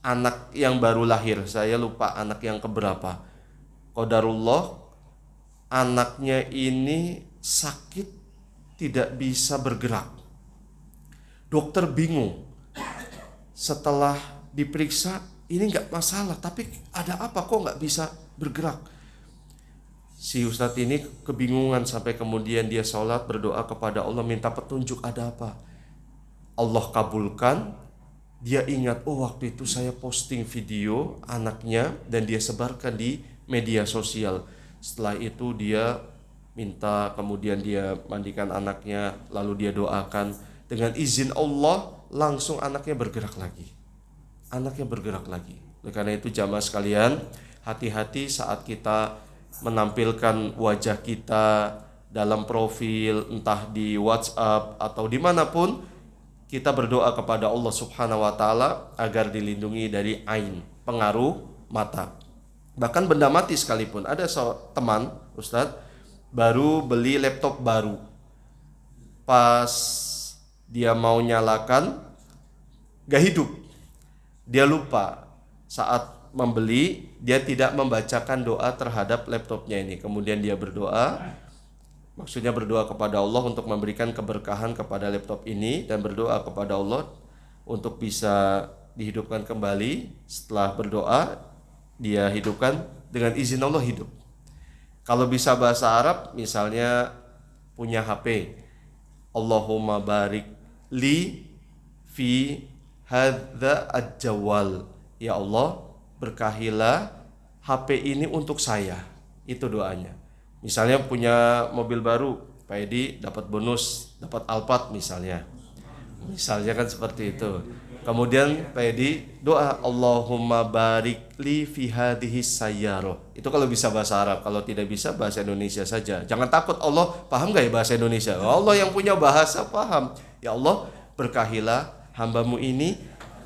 anak yang baru lahir, saya lupa anak yang keberapa. Qadarullah, anaknya ini sakit, tidak bisa bergerak. Dokter bingung. Setelah diperiksa, ini nggak masalah, tapi ada apa kok nggak bisa bergerak? Si ustadz ini kebingungan sampai kemudian dia sholat, berdoa kepada Allah, minta petunjuk ada apa. Allah kabulkan. Dia ingat, oh waktu itu saya posting video anaknya dan dia sebarkan di media sosial. Setelah itu dia minta, kemudian dia mandikan anaknya, lalu dia doakan. Dengan izin Allah langsung anaknya bergerak lagi. Anaknya bergerak lagi. Oleh karena itu jamaah sekalian, hati-hati saat kita menampilkan wajah kita dalam profil, entah di WhatsApp atau dimanapun. Kita berdoa kepada Allah Subhanahu wa taala agar dilindungi dari ain, pengaruh mata. Bahkan benda mati sekalipun. Ada teman, Ustadz, baru beli laptop baru. Pas dia mau nyalakan, gak hidup. Dia lupa. Saat membeli, dia tidak membacakan doa terhadap laptopnya ini. Kemudian dia berdoa, maksudnya berdoa kepada Allah untuk memberikan keberkahan kepada laptop ini, dan berdoa kepada Allah untuk bisa dihidupkan kembali. Setelah berdoa, dia hidupkan, dengan izin Allah hidup. Kalau bisa bahasa Arab, misalnya punya HP, Allahumma barik li fi hadza ajwal. Ya Allah, berkahilah HP ini untuk saya. Itu doanya. Misalnya punya mobil baru, Pak Edi dapat bonus, dapat Alphard misalnya. Misalnya kan seperti itu. Kemudian Pak Edi doa, Allahumma barik li fi hadhihi sayyarah. Itu kalau bisa bahasa Arab, kalau tidak bisa bahasa Indonesia saja. Jangan takut, Allah paham gak ya bahasa Indonesia? Allah yang punya bahasa paham. Ya Allah, berkahilah hambamu ini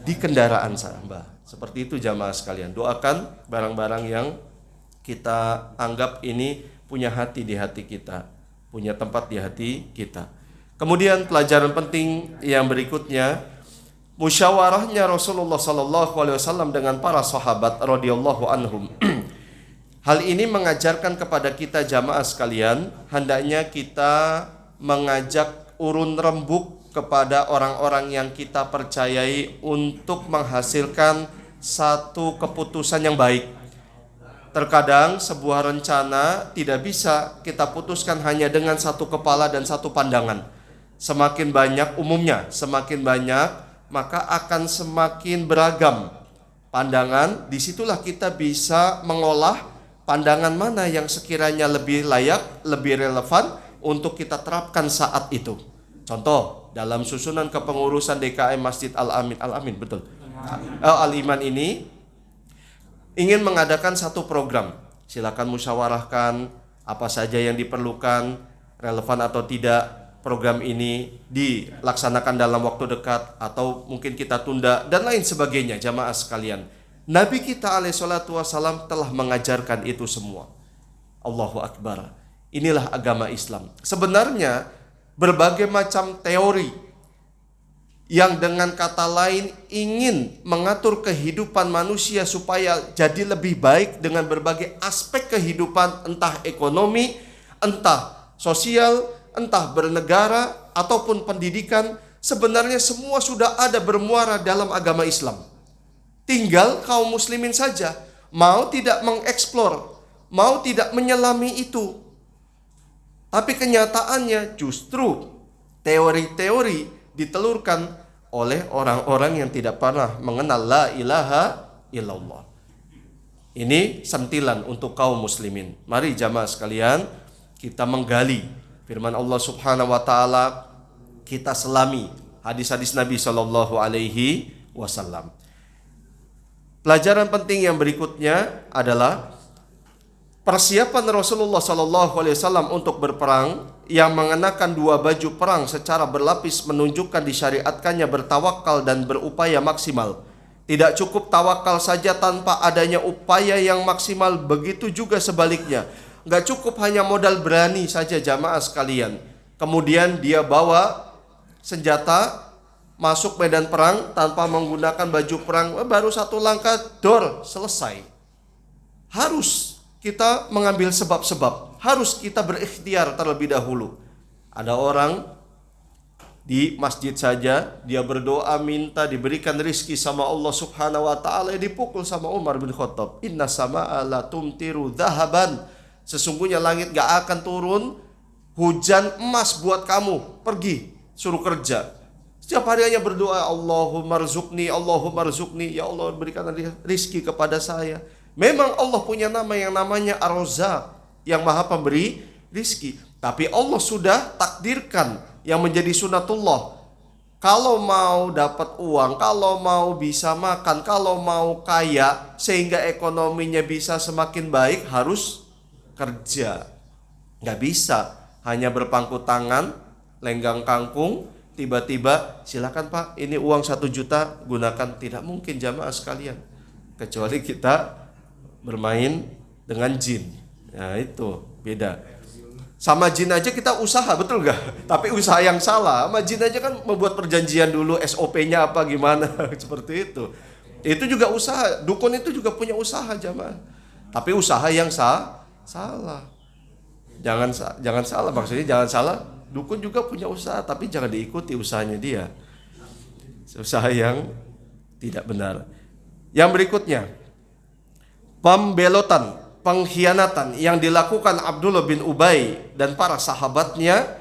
di kendaraan hamba. Seperti itu jamaah sekalian. Doakan barang-barang yang kita anggap ini punya hati di hati kita, punya tempat di hati kita. Kemudian pelajaran penting yang berikutnya, musyawarahnya Rasulullah SAW dengan para sahabat radhiyallahu anhum. Hal ini mengajarkan kepada kita jamaah sekalian, hendaknya kita mengajak urun rembuk kepada orang-orang yang kita percayai untuk menghasilkan satu keputusan yang baik. Terkadang sebuah rencana tidak bisa kita putuskan hanya dengan satu kepala dan satu pandangan. Semakin banyak umumnya, semakin banyak, maka akan semakin beragam pandangan. Disitulah kita bisa mengolah pandangan mana yang sekiranya lebih layak, lebih relevan untuk kita terapkan saat itu. Contoh, dalam susunan kepengurusan DKM Masjid Al-Amin, betul, Al-Iman ini ingin mengadakan satu program. Silakan musyawarahkan apa saja yang diperlukan, relevan atau tidak program ini dilaksanakan dalam waktu dekat atau mungkin kita tunda dan lain sebagainya. Jamaah sekalian, Nabi kita alaihissalatu wassalam telah mengajarkan itu semua. Allahu Akbar. Inilah agama Islam. Sebenarnya berbagai macam teori yang dengan kata lain ingin mengatur kehidupan manusia supaya jadi lebih baik dengan berbagai aspek kehidupan, entah ekonomi, entah sosial, entah bernegara ataupun pendidikan, sebenarnya semua sudah ada bermuara dalam agama Islam. Tinggal kaum muslimin saja mau tidak mengeksplor, mau tidak menyelami itu. Tapi kenyataannya justru teori-teori ditelurkan oleh orang-orang yang tidak pernah mengenal la ilaha illallah. Ini sentilan untuk kaum muslimin. Mari jamaah sekalian, kita menggali firman Allah Subhanahu wa taala, kita selami hadis-hadis Nabi sallallahu alaihi wasallam. Pelajaran penting yang berikutnya adalah persiapan Rasulullah sallallahu alaihi wasallam untuk berperang yang mengenakan dua baju perang secara berlapis menunjukkan disyariatkannya bertawakal dan berupaya maksimal. Tidak cukup tawakal saja tanpa adanya upaya yang maksimal, begitu juga sebaliknya. Gak cukup hanya modal berani saja jamaah sekalian. Kemudian dia bawa senjata masuk medan perang tanpa menggunakan baju perang, baru satu langkah dor selesai. Harus kita mengambil sebab-sebab, harus kita berikhtiar terlebih dahulu. Ada orang di masjid saja dia berdoa minta diberikan rizki sama Allah Subhanahu wa taala, dipukul sama Umar bin Khattab. Inna sama'a la tumtiru dhahaban. Sesungguhnya langit gak akan turun hujan emas buat kamu. Pergi, suruh kerja. Setiap hari hanya berdoa, Allahumma rzuqni, Allahumma rzuqni, ya Allah berikan rizki kepada saya. Memang Allah punya nama yang namanya Ar-Razzaq, yang maha pemberi rizki. Tapi Allah sudah takdirkan yang menjadi sunatullah. Kalau mau dapat uang, kalau mau bisa makan, kalau mau kaya, sehingga ekonominya bisa semakin baik, harus kerja. Gak bisa hanya berpangku tangan, lenggang kangkung, tiba-tiba silakan Pak, ini uang 1 juta gunakan. Tidak mungkin jamaah sekalian, kecuali kita bermain dengan jin. Nah itu beda. Sama jin aja kita usaha, betul gak? Tapi usaha yang salah. Sama jin aja kan membuat perjanjian dulu, SOP-nya apa gimana, seperti itu. Itu juga usaha. Dukun itu juga punya usaha jamaah. Tapi usaha yang salah. Jangan salah, maksudnya jangan salah. Dukun juga punya usaha, tapi jangan diikuti usahanya dia. Usaha yang tidak benar. Yang berikutnya, pembelotan, pengkhianatan yang dilakukan Abdullah bin Ubay dan para sahabatnya,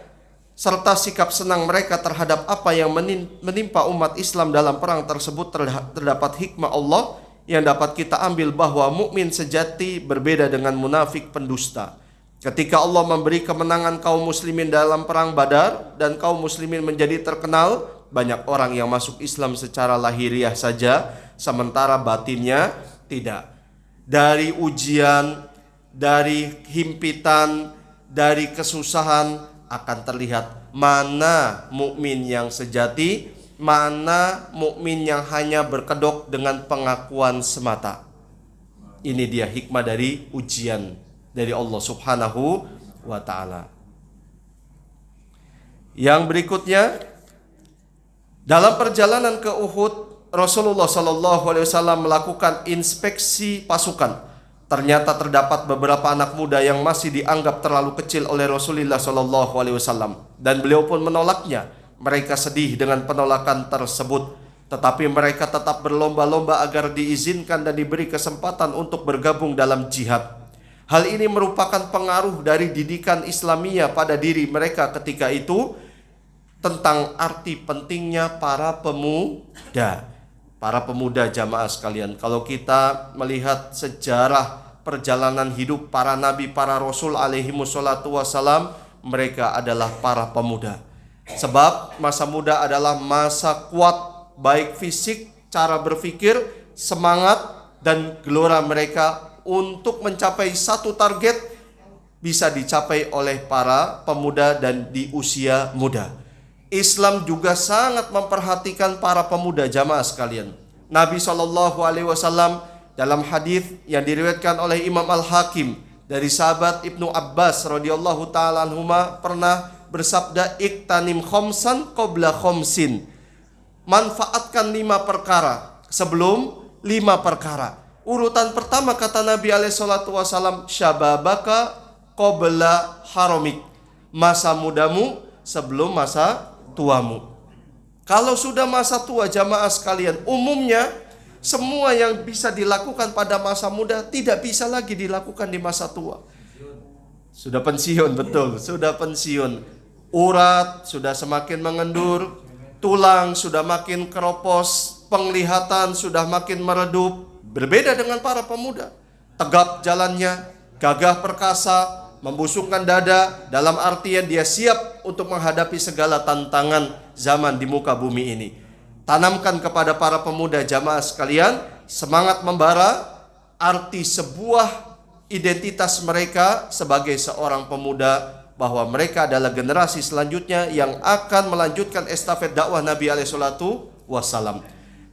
serta sikap senang mereka terhadap apa yang menimpa umat Islam dalam perang tersebut, terdapat hikmah Allah yang dapat kita ambil bahwa mukmin sejati berbeda dengan munafik pendusta. Ketika Allah memberi kemenangan kaum muslimin dalam perang Badar dan kaum muslimin menjadi terkenal, banyak orang yang masuk Islam secara lahiriah saja, sementara batinnya tidak. Dari ujian, dari himpitan, dari kesusahan akan terlihat mana mukmin yang sejati, mana mukmin yang hanya berkedok dengan pengakuan semata. Ini dia hikmah dari ujian dari Allah Subhanahu wa taala. Yang berikutnya, dalam perjalanan ke Uhud, Rasulullah SAW melakukan inspeksi pasukan. Ternyata terdapat beberapa anak muda yang masih dianggap terlalu kecil oleh Rasulullah SAW, dan beliau pun menolaknya. Mereka sedih dengan penolakan tersebut, tetapi mereka tetap berlomba-lomba agar diizinkan dan diberi kesempatan untuk bergabung dalam jihad. Hal ini merupakan pengaruh dari didikan Islamiyah pada diri mereka ketika itu tentang arti pentingnya para pemuda. Para pemuda jamaah sekalian, kalau kita melihat sejarah perjalanan hidup para nabi, para rasul alaihi wassalatu wassalam, mereka adalah para pemuda. Sebab masa muda adalah masa kuat, baik fisik, cara berpikir, semangat, dan gelora mereka untuk mencapai satu target bisa dicapai oleh para pemuda dan di usia muda. Islam juga sangat memperhatikan para pemuda jamaah sekalian. Nabi SAW dalam hadis yang diriwayatkan oleh Imam Al-Hakim dari sahabat Ibnu Abbas radhiyallahu taala anhuma pernah bersabda, "Iktanim khomsan qabla khomsin." Manfaatkan 5 perkara sebelum 5 perkara. Urutan pertama kata Nabi SAW, "Syababaka qabla haramik." Masa mudamu sebelum masa tuamu. Kalau sudah masa tua jamaah sekalian, umumnya semua yang bisa dilakukan pada masa muda tidak bisa lagi dilakukan di masa tua. Sudah pensiun, betul, sudah pensiun. Urat sudah semakin mengendur, tulang sudah makin keropos, penglihatan sudah makin meredup. Berbeda dengan para pemuda, tegap jalannya, gagah perkasa, membusungkan dada, dalam artian dia siap untuk menghadapi segala tantangan zaman di muka bumi ini. Tanamkan kepada para pemuda jamaah sekalian semangat membara, arti sebuah identitas mereka sebagai seorang pemuda, bahwa mereka adalah generasi selanjutnya yang akan melanjutkan estafet dakwah Nabi SAW.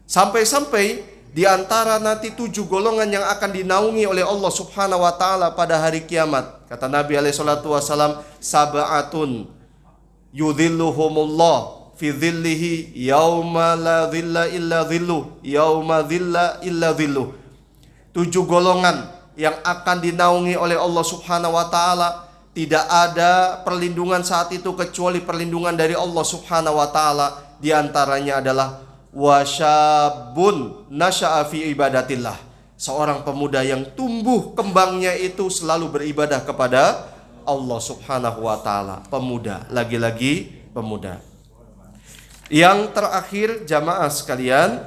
Sampai-sampai di antara nanti 7 golongan yang akan dinaungi oleh Allah Subhanahu wa taala pada hari kiamat. Kata Nabi SAW, "Sab'atun yudhilluhumullah fi dhillihi yauma la dhilla illa dhilluh, yauma dhilla illa dhilluh." 7 golongan yang akan dinaungi oleh Allah Subhanahu wa taala. Tidak ada perlindungan saat itu kecuali perlindungan dari Allah Subhanahu wa taala. Di antaranya adalah wasyabun nasya'a fi ibadatillah, seorang pemuda yang tumbuh kembangnya itu selalu beribadah kepada Allah Subhanahu wa taala. Pemuda, lagi-lagi pemuda. Yang terakhir jamaah sekalian,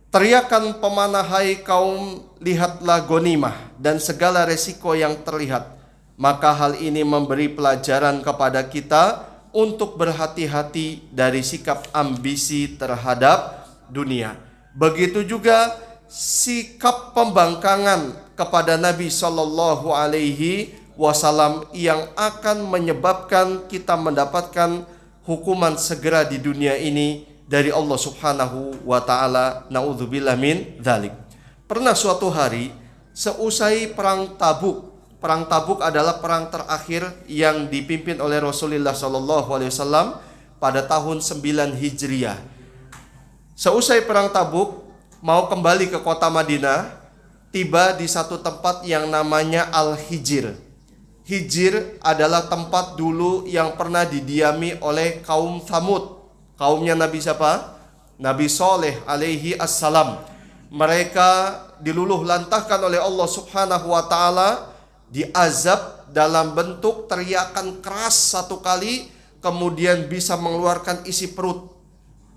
teriakan pemanah hai kaum, lihatlah gonimah dan segala resiko yang terlihat. Maka hal ini memberi pelajaran kepada kita untuk berhati-hati dari sikap ambisi terhadap dunia. Begitu juga sikap pembangkangan kepada Nabi Shallallahu Alaihi Wasallam yang akan menyebabkan kita mendapatkan hukuman segera di dunia ini dari Allah Subhanahu wa taala. Naudzubillah min dzalik. Pernah suatu hari seusai perang Tabuk. Perang Tabuk adalah perang terakhir yang dipimpin oleh Rasulullah SAW pada tahun 9 Hijriah. Seusai perang Tabuk, mau kembali ke kota Madinah, tiba di satu tempat yang namanya Al-Hijr. Hijr adalah tempat dulu yang pernah didiami oleh kaum Thamud. Kaumnya Nabi siapa? Nabi Soleh alaihi assalam. Mereka diluluh lantahkan oleh Allah Subhanahu wa ta'ala, diazab dalam bentuk teriakan keras satu kali, kemudian bisa mengeluarkan isi perut.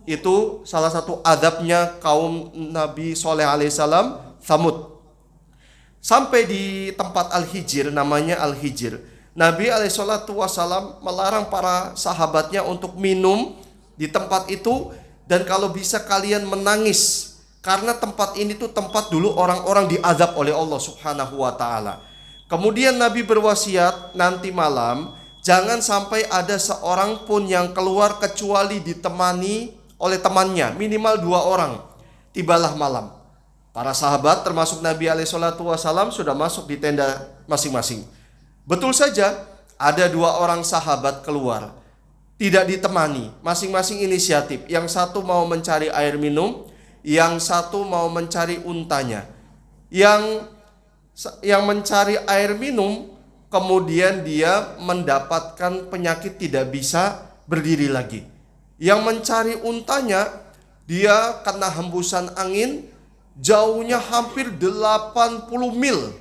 Itu salah satu azabnya kaum Nabi Soleh alaihissalam, Thamud. Sampai di tempat Al-Hijr, namanya Al-Hijr, Nabi alaihissalam melarang para sahabatnya untuk minum di tempat itu, dan kalau bisa kalian menangis, karena tempat ini tuh tempat dulu orang-orang diazab oleh Allah Subhanahu wa ta'ala. Kemudian Nabi berwasiat, nanti malam jangan sampai ada seorang pun yang keluar kecuali ditemani oleh temannya, minimal 2 orang. Tibalah malam, para sahabat termasuk Nabi SAW sudah masuk di tenda masing-masing. Betul saja ada 2 orang sahabat keluar, tidak ditemani, masing-masing inisiatif. Yang satu mau mencari air minum, yang satu mau mencari untanya. Yang mencari air minum, kemudian dia mendapatkan penyakit, tidak bisa berdiri lagi. Yang mencari untanya, dia kena hembusan angin, jauhnya hampir 80 mil.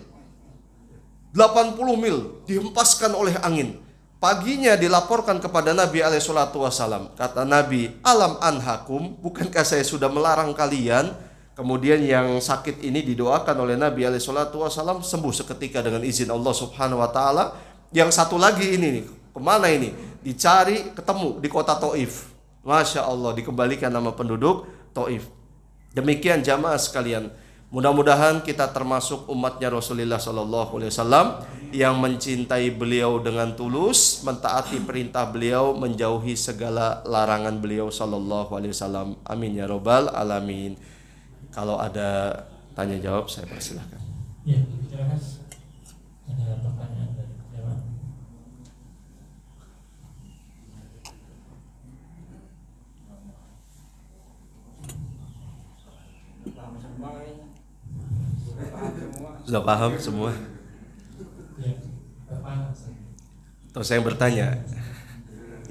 80 mil dihempaskan oleh angin. Paginya dilaporkan kepada Nabi alaihissalam. Kata Nabi, alam anhakum, bukankah saya sudah melarang kalian? Kemudian yang sakit ini didoakan oleh Nabi alaihissalam, sembuh seketika dengan izin Allah Subhanahu wa ta'ala. Yang satu lagi ini nih, kemana ini? Dicari, ketemu di kota Taif. Masya Allah, dikembalikan nama penduduk Taif. Demikian jamaah sekalian, mudah-mudahan kita termasuk umatnya Rasulullah SAW yang mencintai beliau dengan tulus, mentaati perintah beliau, menjauhi segala larangan beliau SAW. Amin ya robbal alamin. Kalau ada tanya jawab, saya persilahkan. Ya, silakan. Ada pertanyaan dari jawab. Sudah paham semua? Ya, paham. Atau saya yang bertanya?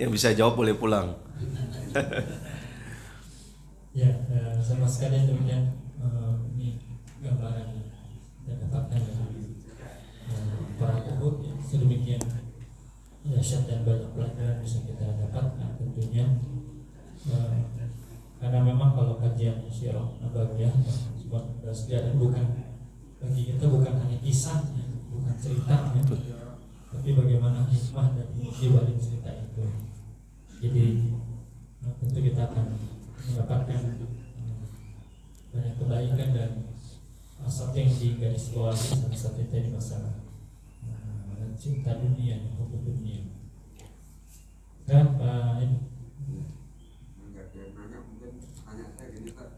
Yang bisa jawab boleh pulang. Ya, sama sekali demikian. Ini gambaran dan dapatkan dari para Uhud, sedemikian dahsyat dan banyak pelajaran bisa kita dapatkan tentunya. Karena memang kalau kajian sirah nabawiyah sejarah bukan bagi kita, bukan hanya kisah, bukan cerita, tapi bagaimana hikmah dan di balik cerita itu. Jadi tentu kita akan mendapatkan banyak kebaikan dan satu yang digarisbawahi salah satu tadi masalah cinta dunia, hukum dunia. Dan mungkin hanya saya gini Pak.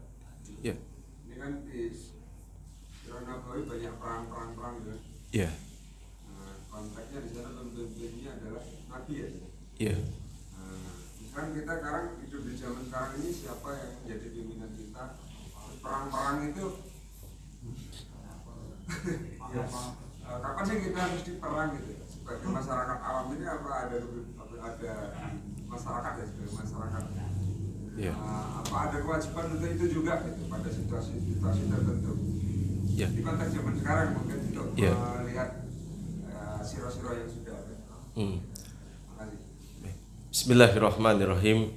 Ya. Ini kan di Sirah Nabawi banyak perang gitu. Ya. Nah, konteksnya di sana tentunya adalah Nabi ya. Ya. Kan kita sekarang hidup di zaman sekarang ini, siapa yang menjadi pimpinan kita? Perang-perang itu ya, kapan sih kita mesti perang gitu? Sebagai masyarakat awam ini apa ada masyarakat ya, sebagai masyarakat Ya. apa ada kewajiban untuk itu juga gitu pada situasi tertentu? Ya. Di konteks zaman sekarang mungkin untuk Ya. melihat siro-siro yang sudah ada. Makasih. Bismillahirrahmanirrahim.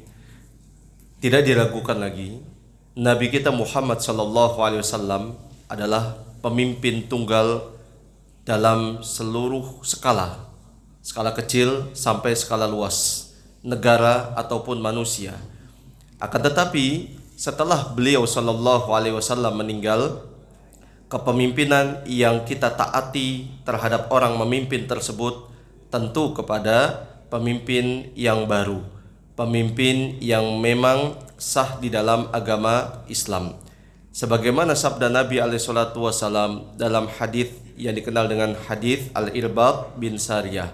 Tidak diragukan lagi, Nabi kita Muhammad SAW adalah pemimpin tunggal dalam seluruh skala kecil sampai skala luas, negara ataupun manusia. Akan tetapi setelah beliau SAW meninggal, kepemimpinan yang kita taati terhadap orang memimpin tersebut tentu kepada pemimpin yang baru, pemimpin yang memang sah di dalam agama Islam. Sebagaimana sabda Nabi alaihissalatu wassalam dalam hadis yang dikenal dengan hadis Al-Irbad bin Sariyah,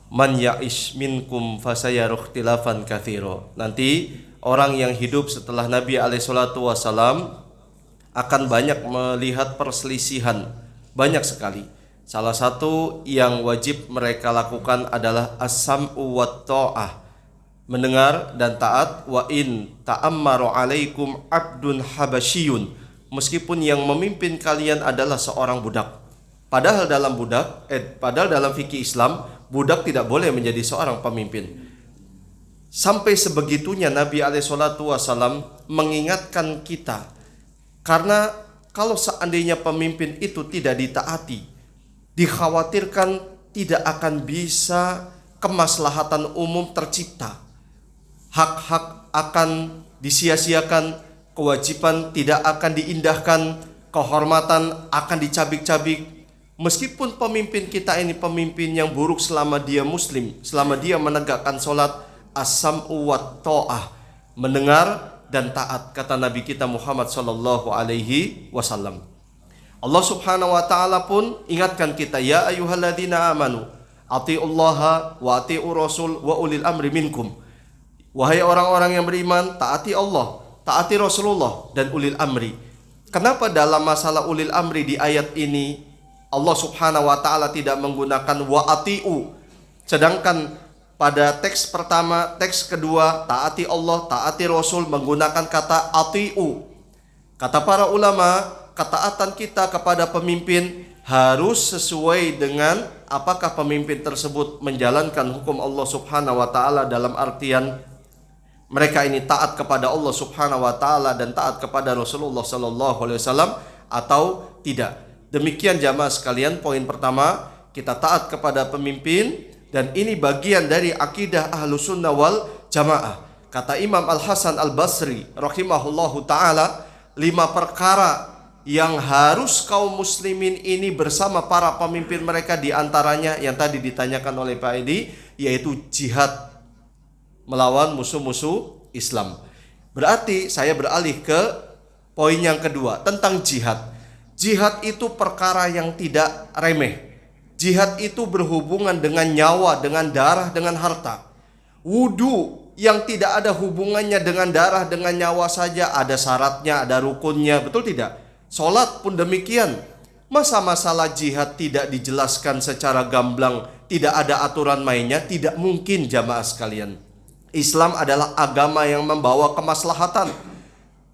man ya'ish minkum fasayara ikhtilafan katsira. Nanti orang yang hidup setelah Nabi alaihissalatu wassalam akan banyak melihat perselisihan, banyak sekali. Salah satu yang wajib mereka lakukan adalah as-sam'u wat ta'ah, mendengar dan taat. Wa in ta'ammaru alaikum abdun habasyiyun, meskipun yang memimpin kalian adalah seorang budak. Padahal dalam fikih Islam, budak tidak boleh menjadi seorang pemimpin. Sampai sebegitunya Nabi alaihissalatu wassalam mengingatkan kita, karena kalau seandainya pemimpin itu tidak ditaati, dikhawatirkan tidak akan bisa kemaslahatan umum tercipta. Hak-hak akan disia-siakan, kewajiban tidak akan diindahkan, kehormatan akan dicabik-cabik. Meskipun pemimpin kita ini pemimpin yang buruk selama dia muslim, selama dia menegakkan sholat, as-sam'u wat ta'ah, mendengar dan taat, kata Nabi kita Muhammad sallallahu alaihi wasallam. Allah subhanahu wa ta'ala pun ingatkan kita, ya ayyuhalladzina amanu atiullaha wa atiur rasul wa ulil amri minkum. Wahai orang-orang yang beriman, taati Allah, taati Rasulullah dan ulil amri. Kenapa dalam masalah ulil amri di ayat ini Allah subhanahu wa ta'ala tidak menggunakan wa atiu, sedangkan pada teks pertama, teks kedua, taati Allah, taati Rasul, menggunakan kata atiu. Kata para ulama, ketaatan kita kepada pemimpin harus sesuai dengan apakah pemimpin tersebut menjalankan hukum Allah subhanahu wa ta'ala, dalam artian mereka ini taat kepada Allah subhanahu wa ta'ala dan taat kepada Rasulullah sallallahu alaihi wasallam atau tidak. Demikian jamaah sekalian, poin pertama, kita taat kepada pemimpin, dan ini bagian dari akidah Ahlus Sunnah wal Jamaah. Kata Imam Al-Hasan Al-Basri rahimahullahu ta'ala, 5 perkara yang harus kaum muslimin ini bersama para pemimpin mereka, diantaranya yang tadi ditanyakan oleh Pak Edi, yaitu jihad melawan musuh-musuh Islam. Berarti saya beralih ke poin yang kedua tentang jihad. Jihad itu perkara yang tidak remeh. Jihad itu berhubungan dengan nyawa, dengan darah, dengan harta. Wudu yang tidak ada hubungannya dengan darah, dengan nyawa saja, ada syaratnya, ada rukunnya, betul tidak? Sholat pun demikian. Masa masalah jihad tidak dijelaskan secara gamblang, tidak ada aturan mainnya? Tidak mungkin jamaah sekalian. Islam adalah agama yang membawa kemaslahatan.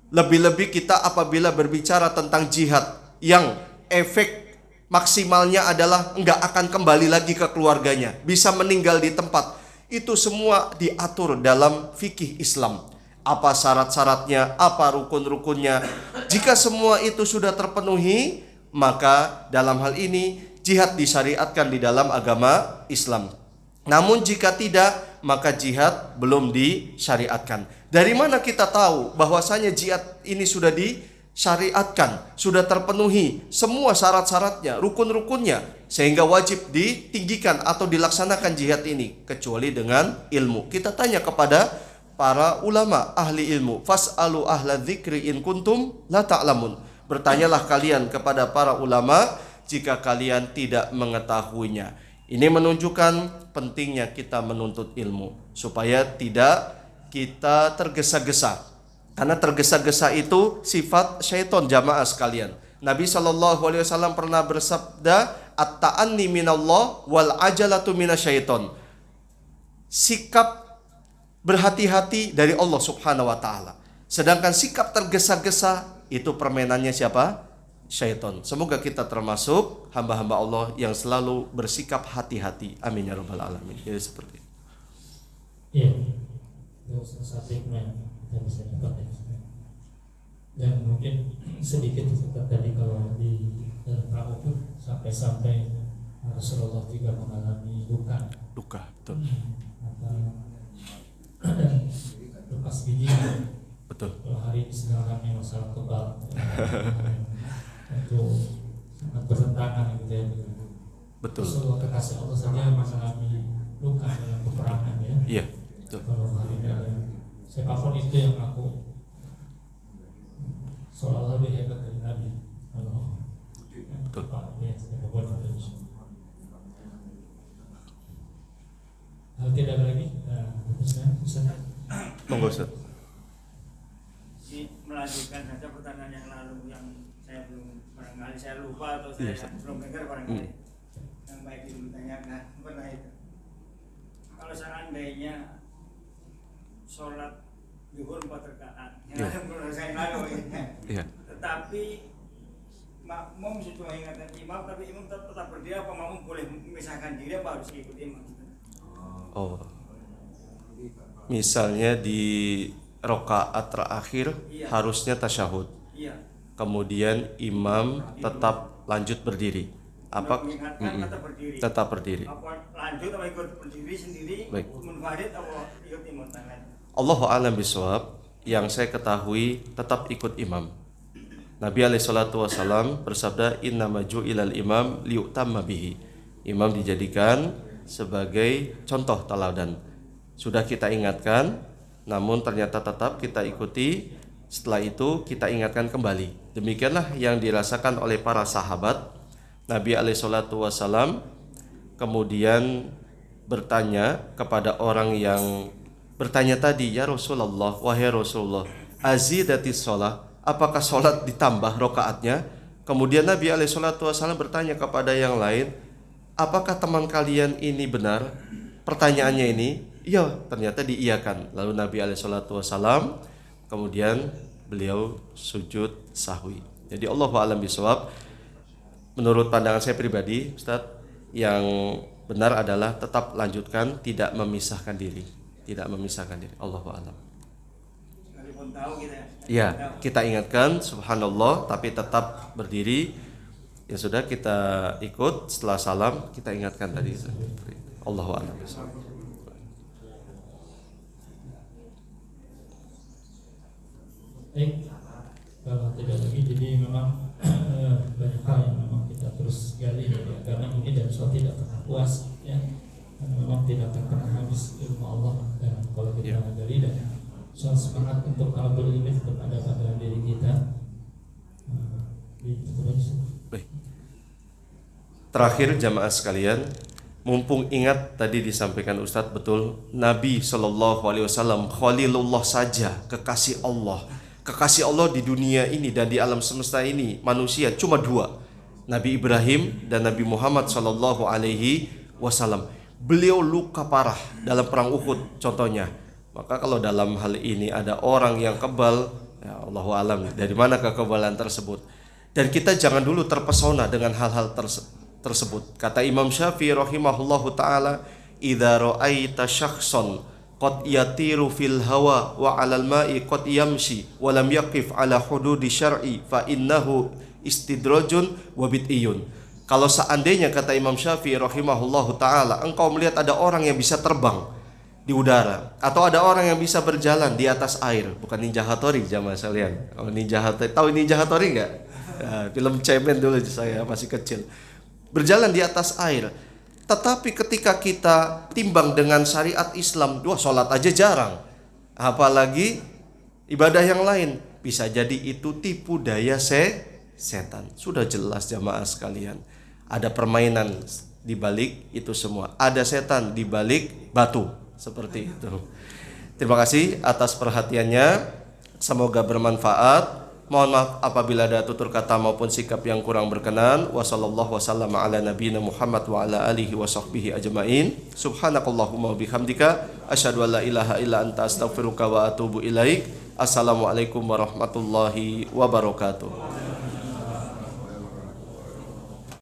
Lebih-lebih kita apabila berbicara tentang jihad yang efek maksimalnya adalah enggak akan kembali lagi ke keluarganya, bisa meninggal di tempat. Itu semua diatur dalam fikih Islam. Apa syarat-syaratnya, apa rukun-rukunnya. Jika semua itu sudah terpenuhi, maka dalam hal ini jihad disyariatkan di dalam agama Islam. Namun jika tidak, maka jihad belum disyariatkan. Dari mana kita tahu bahwasanya jihad ini sudah disyariatkan, sudah terpenuhi semua syarat-syaratnya, rukun-rukunnya, sehingga wajib ditinggikan atau dilaksanakan jihad ini? Kecuali dengan ilmu. Kita tanya kepada para ulama, ahli ilmu. Fas'alu ahla dzikri in kuntum la ta'lamun. Bertanyalah kalian kepada para ulama jika kalian tidak mengetahuinya. Ini menunjukkan pentingnya kita menuntut ilmu supaya tidak kita tergesa-gesa. Karena tergesa-gesa itu sifat syaitan jamaah sekalian. Nabi SAW pernah bersabda, at-ta'anni minallah wal ajalatu minasyaiton. Sikap berhati-hati dari Allah subhanahu wa ta'ala. Sedangkan sikap tergesa-gesa itu permainannya siapa? Syaitan. Semoga kita termasuk hamba-hamba Allah yang selalu bersikap hati-hati. Amin ya rabbal alamin. Jadi seperti itu. Iya. Itu salah satu hikmah yang bisa dapat. Dan mungkin sedikit Ustaz tadi, kalau di dalam Uhud sampai-sampai Rasulullah juga mengalami duka, betul. lepas gigi. Betul. Kalau hari ini sedang ramai masalah kebal, itu sangat bertentangan gitu ya. Betul. Rasulullah kekasih Allah saja mengalami luka dalam peperangan ya. Iya, betul. Kalau hari ini ada siapapun itu yang aku seolah-olah lebih hebat dari Nabi. Allah. Betul. Pak, ya, saya buat itu. Hal tidak ada lagi, kita putuskan. Monggo Ustaz. Ini melanjutkan saja pertanyaan yang lalu yang saya belum, barangkali saya lupa atau saya belum dengar barangkali yang baik itu ditanyakan pernah itu. Kalau seandainya sholat zuhur 4 rakaat, yang ada saya lalu ya. Tetapi makmum sudah mengingatkan imam, tapi imam tetap berdiri, apa makmum boleh memisahkan diri apa harus ikut imam? Oh. Misalnya di rakaat terakhir harusnya tasyahud. Iya. Kemudian imam tetap lanjut berdiri. Apa? Tetap berdiri. Apa lanjut atau ikut berdiri sendiri? Baik. Munfarid atau ikut imam tangan? Allahu a'lam bishawab. Yang saya ketahui tetap ikut imam. Nabi alaihi salatu wasallam bersabda, "Innama ju'ilal imam liyutamma bihi." Imam dijadikan sebagai contoh teladan. Sudah kita ingatkan, namun ternyata tetap kita ikuti. Setelah itu kita ingatkan kembali. Demikianlah yang dirasakan oleh para sahabat. Nabi alaihi salatu wasallam kemudian bertanya kepada orang yang bertanya tadi, "Ya Rasulullah, wahai Rasulullah, azidatis shalah, apakah sholat ditambah rakaatnya?" Kemudian Nabi alaihi salatu wasallam bertanya kepada yang lain, "Apakah teman kalian ini benar?" Pertanyaannya ini, iya, ternyata diiyakan. Lalu Nabi alaihi salatu wasallam kemudian beliau sujud sahwi. Jadi Allahu a'lam bishawab. Menurut pandangan saya pribadi, Ustaz, yang benar adalah tetap lanjutkan, tidak memisahkan diri. Tidak memisahkan diri. Allahu a'lam. Sekalipun tahu kita. Ya, kita ingatkan subhanallah tapi tetap berdiri. Ya sudah, kita ikut setelah salam kita ingatkan tadi. Allahu a'lam bishawab. Baik, kalau tidak lagi, jadi memang banyak hal yang memang kita terus gali dari agama ini dan soal tidak pernah puas, ya. Karena memang tidak akan pernah habis ilmu Allah, dan kalau kita gali dan soal semangat untuk talabul ilmi tetap ada pada diri kita. Baik. Terakhir jamaah sekalian, mumpung ingat tadi disampaikan Ustadz betul, Nabi Shallallahu Alaihi Wasallam Khalilullah saja, kekasih Allah. Kekasih Allah di dunia ini dan di alam semesta ini manusia cuma dua, Nabi Ibrahim dan Nabi Muhammad Shallallahu Alaihi Wasallam. Beliau luka parah dalam perang Uhud contohnya. Maka kalau dalam hal ini ada orang yang kebal, ya Allahu alam dari mana kekebalan tersebut. Dan kita jangan dulu terpesona dengan hal-hal tersebut. Kata Imam Syafi'i rahimahullahu taala, "Idza ra'aita syakhsan qad yatiru fil hawa wa 'alal ma'i qad yamshi wa lam yaqif 'ala hududi syar'i fa innahu istidrajun wa bid'iyun." Kalau seandainya, kata Imam Syafi'i rahimahullahu taala, engkau melihat ada orang yang bisa terbang di udara atau ada orang yang bisa berjalan di atas air, bukan Ninja Hattori jamaah sekalian. Kalau Ninja Hattori, tahu Ninja Hattori enggak? Ya, film cemen dulu saya masih kecil. Berjalan di atas air. Tetapi ketika kita timbang dengan syariat Islam, sholat aja jarang, apalagi ibadah yang lain. Bisa jadi itu tipu daya setan. Sudah jelas jamaah sekalian, ada permainan di balik itu semua. Ada setan di balik batu, seperti itu. Terima kasih atas perhatiannya, semoga bermanfaat. Mohon maaf apabila ada tutur kata maupun sikap yang kurang berkenan. Wassallallahu wasallam ala nabiyina Muhammad wa ala alihi wa sahbihi ajma'in. Subhanakallahumma wa bihamdika asyhadu an la ilaha illa anta astaghfiruka wa atubu ilaik. Assalamualaikum warahmatullahi wabarakatuh.